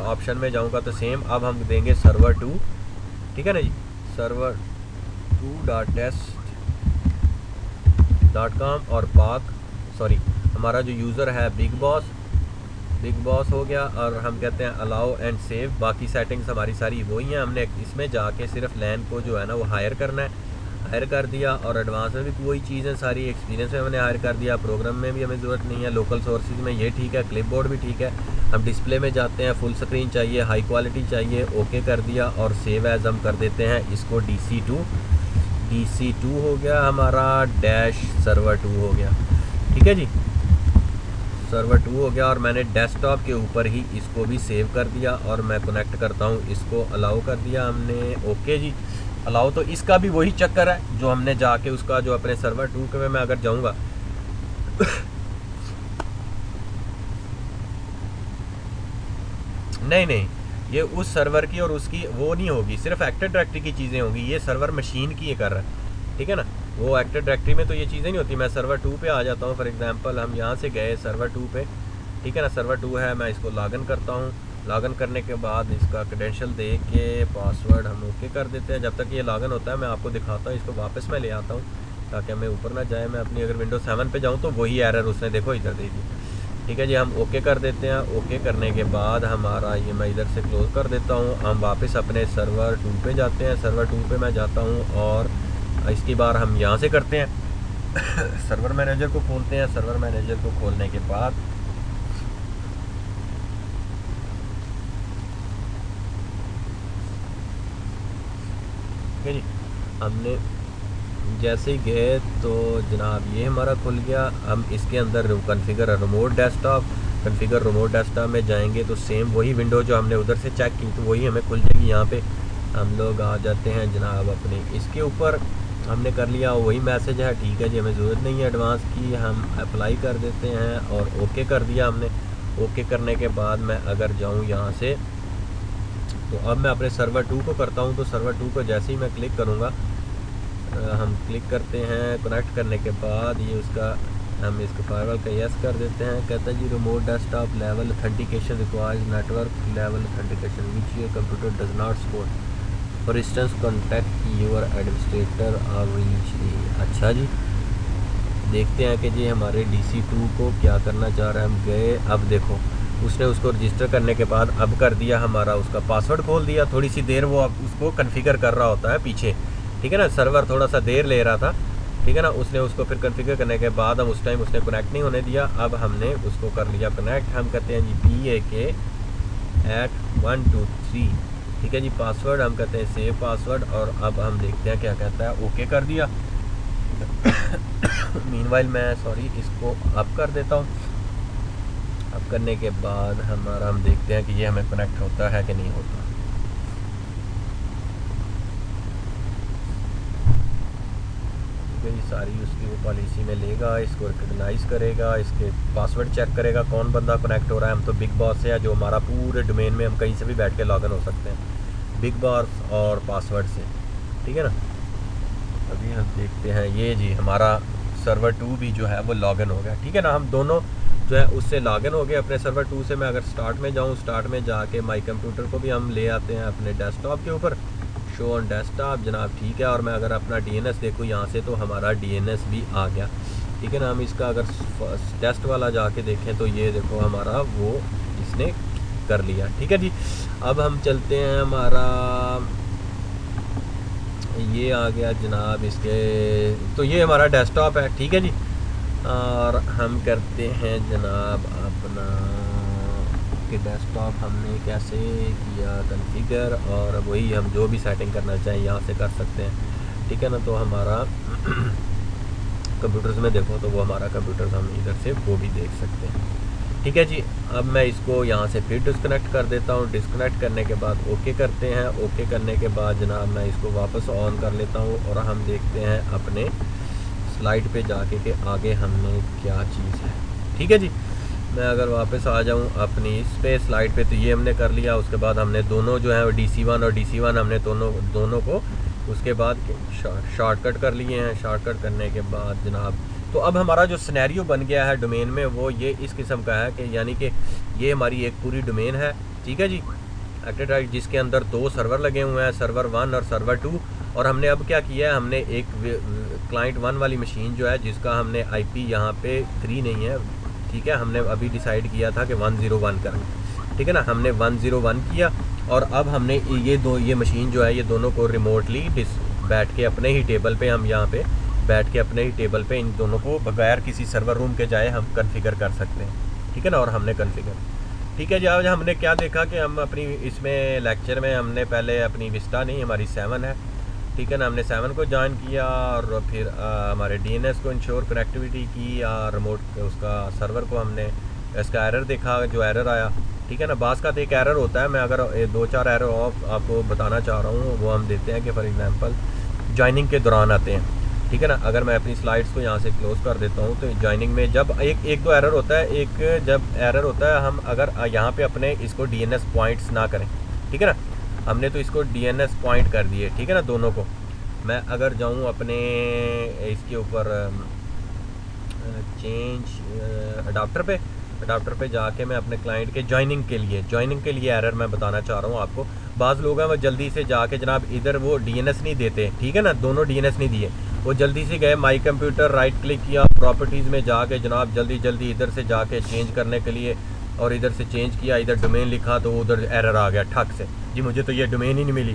ऑप्शन में जाऊँगा तो सेम अब हम देंगे server2, ठीक है ना जी, server2.test.com और सॉरी हमारा जो यूज़र है बिग बॉस हो गया। और हम कहते हैं अलाउ एंड सेव। बाकी सेटिंग्स हमारी सारी वही हैं। हमने इसमें जाके सिर्फ लैन को जो है ना वो हायर करना है, हायर कर दिया। और एडवांस में भी वही चीज़ है सारी, एक्सपीरियंस में हमने हायर कर दिया। प्रोग्राम में भी हमें ज़रूरत नहीं है, लोकल सोर्सेज में ये ठीक है, क्लिपबोर्ड भी ठीक है। हम डिस्प्ले में जाते हैं, फुल स्क्रीन चाहिए, हाई क्वालिटी चाहिए, ओके कर दिया। और सेव एज़ हम कर देते हैं इसको DC2 हो गया हमारा, -server2 हो गया, ठीक है जी, server2 हो गया। और मैंने डेस्कटॉप के ऊपर ही इसको भी सेव कर दिया। और मैं कनेक्ट करता हूँ, इसको अलाउ कर दिया हमने, ओके जी, अलाउ। तो इसका भी वही चक्कर है जो हमने जाके उसका जो अपने server2 के में मैं अगर जाऊँगा नहीं, ये उस सर्वर की और उसकी वो नहीं होगी, सिर्फ एक्टिव डायरेक्टरी की चीज़ें होंगी। ये सर्वर मशीन की ये कर रहा है, ठीक है ना। वो एक्टिव डायरेक्टरी में तो ये चीज़ें नहीं होती। मैं server2 पे आ जाता हूँ, फॉर एग्जांपल हम यहाँ से गए server2 पे, ठीक है ना, server2 है, मैं इसको लॉगिन करता हूँ। लॉगिन करने के बाद इसका क्रेडेंशियल दे के पासवर्ड हम ओके कर देते हैं। जब तक ये लॉगिन होता है मैं आपको दिखाता हूँ, इसको वापस मैं ले आता हूँ ताकि हमें ऊपर ना जाए। मैं अपनी अगर विंडो 7 पे जाऊँ तो वही एरर उसने देखो इधर दे दी, ठीक है जी। हम ओके कर देते हैं। ओके करने के बाद हमारा ये मैं इधर से क्लोज़ कर देता हूँ। हम वापस अपने server2 पे जाते हैं। server2 पे मैं जाता हूँ और इसकी बार हम यहाँ से करते हैं सर्वर मैनेजर को खोलते हैं। सर्वर मैनेजर को खोलने के बाद ठीक है जी, हमने जैसे ही गए तो जनाब ये हमारा खुल गया। हम इसके अंदर कॉन्फ़िगर रिमोट डेस्कटॉप में जाएंगे तो सेम वही विंडो जो हमने उधर से चेक की तो वही हमें खुल जाएगी। यहाँ पे हम लोग आ जाते हैं जनाब अपने इसके ऊपर, हमने कर लिया वही मैसेज है, ठीक है जी, हमें ज़रूरत नहीं है एडवांस की, हम अप्लाई कर देते हैं और ओके कर दिया हमने। ओके करने के बाद मैं अगर जाऊँ यहाँ से तो अब मैं अपने server2 को करता हूँ। तो server2 को जैसे ही मैं क्लिक करूँगा हम क्लिक करते हैं। कनेक्ट करने के बाद ये उसका हम इसको फायरवॉल का यस कर देते हैं। कहता है जी remote desktop level authentication requires network level authentication which your computer does not support, for instance contact your administrator और रीच। अच्छा जी, देखते हैं कि जी हमारे DC2 को क्या करना चाह रहा है। हम गए, अब देखो उसने उसको रजिस्टर करने के बाद अब कर दिया हमारा उसका पासवर्ड खोल दिया। थोड़ी सी देर वो उसको कन्फिगर कर रहा होता है पीछे, ठीक है ना, सर्वर थोड़ा सा देर ले रहा था, ठीक है ना। उसने उसको फिर कन्फिगर करने के बाद हम उस टाइम उसने कनेक्ट नहीं होने दिया। अब हमने उसको कर लिया कनेक्ट। हम कहते हैं जी PAK@123, ठीक है जी, पासवर्ड हम कहते हैं सेव पासवर्ड। और अब हम देखते हैं क्या कहता है। ओके कर दिया मीनवाइल मैं इसको अप कर देता हूँ। अप करने के बाद हमारा हम देखते हैं कि ये हमें कनेक्ट होता है कि नहीं होता। सारी उसकी वो पॉलिसी में लेगा, इसको रिकग्नाइज़ करेगा, इसके पासवर्ड चेक करेगा कौन बंदा कनेक्ट हो रहा है। हम तो बिग बॉस से है जो हमारा पूरे डोमेन में हम कहीं से भी बैठ के लॉगिन हो सकते हैं बिग बॉस और पासवर्ड से, ठीक है ना। अभी हम देखते हैं ये जी हमारा server2 भी जो है वो लॉगिन हो गया, ठीक है ना। हम दोनों जो है उससे लॉगिन हो गए अपने सर्वर 2 से। मैं अगर स्टार्ट में जाऊँ, स्टार्ट में जाके माई कंप्यूटर को भी हम ले आते हैं अपने डेस्कटॉप के ऊपर, शो ऑन डेस्कटॉप जनाब, ठीक है। और मैं अगर अपना DNS देखूँ यहाँ से तो हमारा DNS भी आ गया, ठीक है ना। हम इसका अगर टेस्ट वाला जाके देखें तो ये देखो हमारा वो इसने कर लिया, ठीक है जी। अब हम चलते हैं, हमारा ये आ गया जनाब इसके, तो ये हमारा डेस्कटॉप है, ठीक है जी। और हम करते हैं जनाब अपना कि डेस्कटॉप हमने कैसे किया कॉन्फ़िगर, और वही हम जो भी सेटिंग करना चाहें यहाँ से कर सकते हैं, ठीक है ना। तो हमारा कंप्यूटर्स में देखो तो वो हमारा कंप्यूटर्स हम इधर से वो भी देख सकते हैं, ठीक है जी। अब मैं इसको यहाँ से फिर डिस्कनेक्ट कर देता हूँ। डिस्कनेक्ट करने के बाद ओके करते हैं। ओके करने के बाद जनाब मैं इसको वापस ऑन कर लेता हूँ और हम देखते हैं अपने स्लाइड पे जाके कि आगे हमने क्या चीज़ है, ठीक है जी। मैं अगर वापस आ जाऊँ अपनी इस पे स्लाइड पे, तो ये हमने कर लिया। उसके बाद हमने दोनों जो है DC1 और DC1 हमने दोनों को उसके बाद शॉर्टकट कर लिए हैं। शॉर्टकट करने के बाद जनाब तो अब हमारा जो सिनेरियो बन गया है डोमेन में वो ये इस किस्म का है कि यानी कि ये हमारी एक पूरी डोमेन है, ठीक है जी, एक्टिव डायरेक्टरी, जिसके अंदर 2 सर्वर लगे हुए हैं, सर्वर 1 और सर्वर 2। और हमने अब क्या किया है, हमने एक क्लाइंट 1 वाली मशीन जो है जिसका हमने IP यहाँ पे 3 नहीं है, ठीक है, हमने अभी डिसाइड किया था कि 101 करें, ठीक है ना। हमने 101 किया और अब हमने ये मशीन जो है ये दोनों को रिमोटली बैठ के अपने ही टेबल पे, हम यहाँ पे बैठ के अपने ही टेबल पे इन दोनों को बगैर किसी सर्वर रूम के जाए हम कॉन्फ़िगर कर सकते हैं, ठीक है ना। और हमने कॉन्फ़िगर, ठीक है जी। आज हमने क्या देखा कि हम अपनी इसमें लेक्चर में हमने पहले अपनी विस्टा नहीं, हमारी 7 है, ठीक है ना। हमने 7 को ज्वाइन किया और फिर हमारे DNS को इंश्योर कनेक्टिविटी की, या रिमोट उसका सर्वर को हमने इसका एरर देखा, जो एरर आया, ठीक है ना। बास का तो एक एरर होता है, मैं अगर 2-4 एरर आपको बताना चाह रहा हूँ वो हम देते हैं कि फॉर एग्जांपल ज्वाइनिंग के दौरान आते हैं, ठीक है ना। अगर मैं अपनी स्लाइड्स को यहाँ से क्लोज कर देता हूँ तो ज्वाइनिंग में जब एक दो एरर होता है, एक जब एरर होता है हम अगर यहाँ पे अपने इसको DNS पॉइंट्स ना करें, ठीक है ना। हमने तो इसको DNS पॉइंट कर दिए, ठीक है ना, दोनों को। मैं अगर जाऊँ अपने इसके ऊपर चेंज अडाप्टर पे जाके मैं अपने क्लाइंट के ज्वाइनिंग के लिए एरर मैं बताना चाह रहा हूँ आपको। बाज़ लोग हैं वो जल्दी से जाके जनाब इधर वो DNS नहीं देते, ठीक है ना, दोनों DNS नहीं दिए, वो जल्दी से गए माई कंप्यूटर, राइट क्लिक किया, प्रॉपर्टीज़ में जाके जनाब जल्दी इधर से जाके चेंज करने के लिए, और इधर से चेंज किया, इधर डोमेन लिखा तो उधर एरर आ गया ठक से, जी मुझे तो ये डोमेन ही नहीं मिली,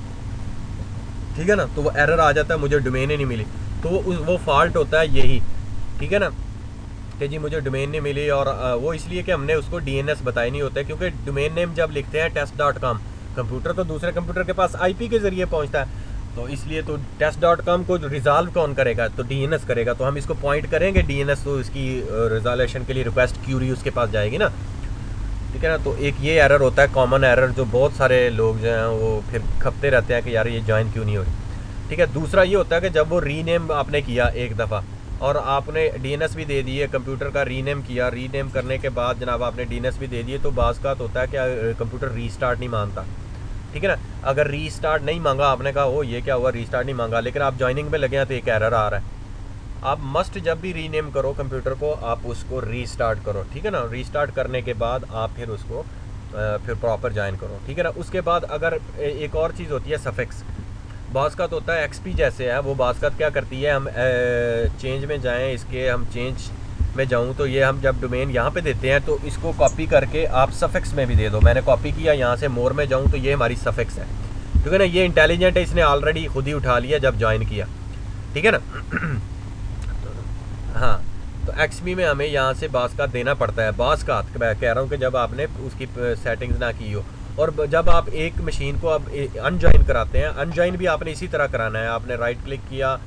ठीक है ना। तो वो एरर आ जाता है, मुझे डोमेन ही नहीं मिली, तो वो फॉल्ट होता है यही, ठीक है ना, कि जी मुझे डोमेन नहीं मिली। और वो इसलिए कि हमने उसको DNS बताए नहीं होते, क्योंकि डोमेन नेम जब लिखते हैं test.com, कंप्यूटर तो दूसरे कंप्यूटर के पास IP के ज़रिए पहुंचता है, तो इसलिए तो test.com को रिजॉल्व कौन करेगा, तो DNS करेगा। तो हम इसको पॉइंट करेंगे DNS, तो इसकी रिजोल्यूशन के लिए रिक्वेस्ट क्यूरी उसके पास जाएगी ना, ठीक है ना। तो एक ये एरर होता है, कॉमन एरर, जो बहुत सारे लोग जो हैं वो फिर खपते रहते हैं कि यार ये ज्वाइन क्यों नहीं हो रही, ठीक है। दूसरा ये होता है कि जब वो रीनेम आपने किया एक दफ़ा और आपने DNS भी दे दिए, कंप्यूटर का रीनेम किया, रीनेम करने के बाद जनाब आपने DNS भी दे दिए, तो बाज़ का होता है कि कंप्यूटर रीस्टार्ट नहीं मांगता, ठीक है ना। अगर रीस्टार्ट नहीं मांगा, आपने कहा ओ ये क्या हुआ, रीस्टार्ट नहीं मांगा, लेकिन आप ज्वाइनिंग में लगे हैं तो एक एरर आ रहा है। आप मस्ट जब भी रीनेम करो कंप्यूटर को, आप उसको रीस्टार्ट करो, ठीक है ना। रीस्टार्ट करने के बाद आप फिर उसको फिर प्रॉपर ज्वाइन करो, ठीक है ना। उसके बाद अगर एक और चीज़ होती है सफिक्स, बास्कत होता है XP जैसे है, वो बास्कत क्या करती है, हम चेंज में जाएं, इसके हम चेंज में जाऊं तो ये हम जब डोमेन यहाँ पे देते हैं तो इसको कॉपी करके आप सफिक्स में भी दे दो। मैंने कॉपी किया, यहाँ से मोर में जाऊं तो ये हमारी सफिक्स है, ठीक है ना। ये इंटेलिजेंट है, इसने ऑलरेडी खुद ही उठा लिया जब ज्वाइन किया, ठीक है ना। हाँ, तो XP में हमें यहाँ से बास्कत देना पड़ता है। बास्कत मैं कह रहा हूँ कि जब आपने उसकी सेटिंग्स ना की हो, और जब आप एक मशीन को अब अनजॉइन कराते हैं, अनजॉइन भी आपने इसी तरह कराना है। आपने राइट क्लिक किया,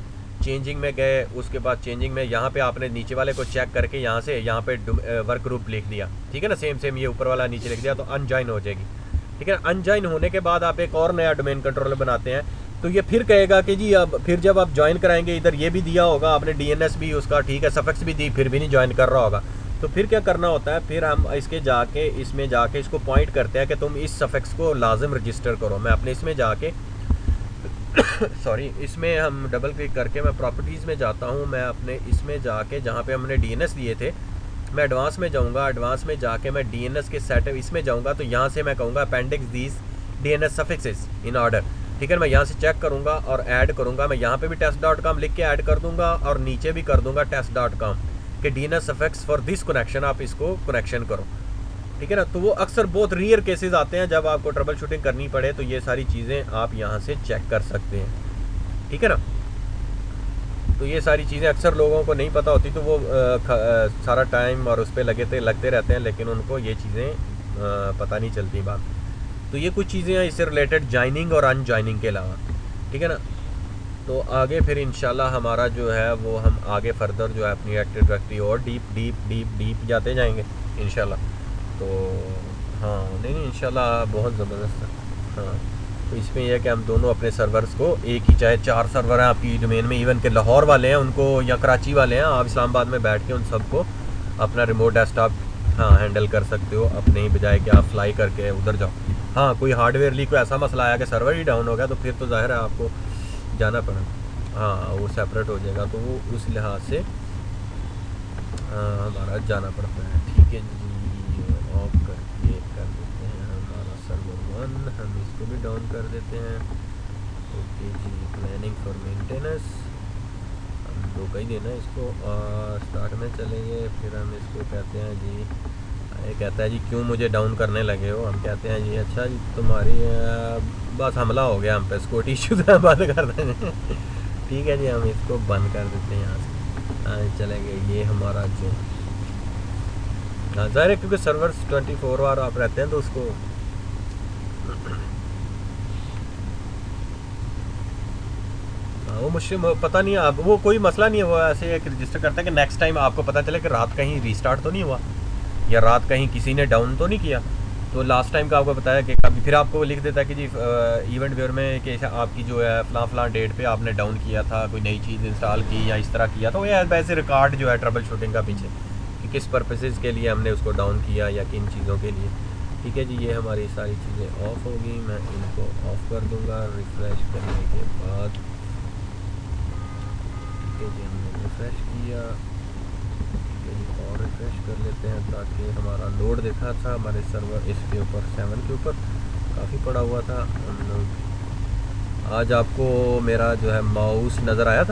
चेंजिंग में गए, उसके बाद चेंजिंग में यहाँ पे आपने नीचे वाले को चेक करके यहाँ से यहाँ पे वर्क ग्रुप लिख दिया, ठीक है ना। सेम ये ऊपर वाला नीचे लिख दिया तो अनजॉइन हो जाएगी, ठीक है। अनजॉइन होने के बाद आप एक और नया डोमेन कंट्रोलर बनाते हैं, तो ये फिर कहेगा कि जी अब फिर जब आप ज्वाइन कराएंगे, इधर ये भी दिया होगा आपने DNS भी उसका, ठीक है, सफिक्स भी दी, फिर भी नहीं ज्वाइन कर रहा होगा, तो फिर क्या करना होता है, फिर हम इसके जाके इसमें जाके इसको पॉइंट करते हैं कि तुम इस सफिक्स को लाजिम रजिस्टर करो। मैं अपने इसमें जाके सॉरी, इसमें हम डबल क्लिक करके मैं प्रॉपर्टीज़ में जाता हूँ, मैं अपने इसमें जाके जहाँ पे हमने DNS दिए थे मैं एडवांस में जाऊंगा, एडवांस में जाके मैं डीएनएस के सेटअप इसमें जाऊंगा, तो यहाँ से मैं कहूँगा appendix these DNS suffixes in order. ठीक है, मैं यहाँ से चेक करूँगा और ऐड करूँगा। मैं यहाँ पे भी test.com लिख के ऐड कर दूँगा और नीचे भी कर दूँगा test.com कि DNS suffix for this connection, आप इसको कनेक्शन करो। ठीक है ना, तो वो अक्सर बहुत रेयर केसेस आते हैं जब आपको ट्रबल शूटिंग करनी पड़े, तो ये सारी चीज़ें आप यहाँ से चेक कर सकते हैं। ठीक है ना, तो ये सारी चीज़ें अक्सर लोगों को नहीं पता होती, तो वो सारा टाइम और उस पर लगते रहते हैं, लेकिन उनको ये चीज़ें पता नहीं चलती बात। तो ये कुछ चीज़ें हैं इससे रिलेटेड जॉइनिंग और अनजॉइनिंग के अलावा। ठीक है ना, तो आगे फिर इंशाल्लाह हमारा जो है वो हम आगे फर्दर जो है अपनी एक्टिव डायरेक्टरी और डीप जाते जाएंगे इंशाल्लाह। तो हाँ नहीं इंशाल्लाह बहुत ज़बरदस्त है। हाँ, तो इसमें यह है कि हम दोनों अपने सर्वर्स को एक ही, चाहे 4 सर्वर हैं आपकी डोमेन में, इवन के लाहौर वाले हैं उनको या कराची वाले हैं, आप इस्लामाबाद में बैठ के उन सबको अपना रिमोट डेस्कटॉप हैंडल कर सकते हो, अपने ही बजाय कि आप फ्लाई करके उधर जाओ। हाँ, कोई हार्डवेयरली कोई ऐसा मसला आया कि सर्वर ही डाउन हो गया, तो फिर तो जाहिर है आपको जाना पड़ा। हाँ, वो सेपरेट हो जाएगा, तो वो उस लिहाज से हमारा जाना पड़ता है। ठीक है जी, ऑफ करके कर देते हैं हमारा सर्वर 1, हम इसको भी डाउन कर देते हैं। ओके जी, प्लानिंग फॉर मेंटेनेंस हम 2 का ही देना है इसको, और स्टार्ट में चलेंगे। फिर हम इसको कहते हैं जी, ये कहता है जी क्यों मुझे डाउन करने लगे हो। हम कहते हैं जी अच्छा जी तुम्हारी बस हमला हो गया हम पे, सिक्योरिटी इशू बंद कर दें। ठीक है जी, हम इसको बंद कर देते हैं यहाँ से, चलेंगे। ये हमारा जो ज़ाहिर है क्योंकि सर्वर्स 24 आवर आप रहते हैं, तो उसको वो मुझे पता नहीं है, अब वो कोई मसला नहीं है, वो ऐसे एक रजिस्टर करता है कि नेक्स्ट टाइम आपको पता चले कि रात कहीं रीस्टार्ट तो नहीं हुआ या रात कहीं किसी ने डाउन तो नहीं किया। तो लास्ट टाइम का आपको बताया कि कभी फिर आपको लिख देता है कि जी इवेंट वेयर में कि आपकी जो है फलां डेट पे आपने डाउन किया था, कोई नई चीज़ इंस्टॉल की या इस तरह किया, तो ये वैसे रिकॉर्ड जो है ट्रबल शूटिंग का पीछे कि किस पर्पसेस के लिए हमने उसको डाउन किया या किन चीज़ों के लिए। ठीक है जी, ये हमारी सारी चीज़ें ऑफ होगी, मैं इनको ऑफ कर दूँगा रिफ़्रेश करने के बाद। ठीक है जी, हमने रिफ़्रेश किया, और रिफ्रेश कर लेते हैं ताकि हमारा लोड देखा था हमारे सर्वर इसके ऊपर 7 के ऊपर काफ़ी पड़ा हुआ था। हम लोग आज आपको मेरा जो है माउस नज़र आया था।